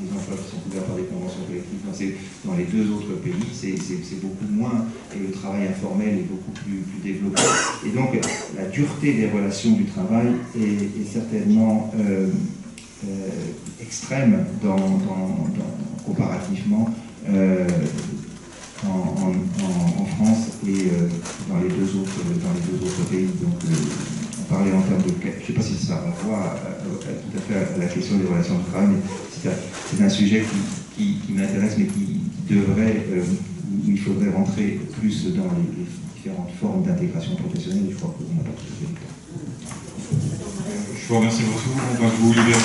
des emplois qui sont couverts par des conventions collectives. Dans les deux autres pays, c'est beaucoup moins, et le travail informel est beaucoup plus développé. Et donc, la dureté des relations du travail est certainement extrême comparativement en France et dans les deux autres pays. Donc, on parlait en termes de... Je ne sais pas si ça renvoie tout à fait à la question des relations de travail, mais c'est un sujet qui m'intéresse, mais qui devrait, où il faudrait rentrer plus dans les différentes formes d'intégration professionnelle. Je crois qu'on n'a pas tout à fait le temps. Je vous remercie beaucoup. On va vous libérer.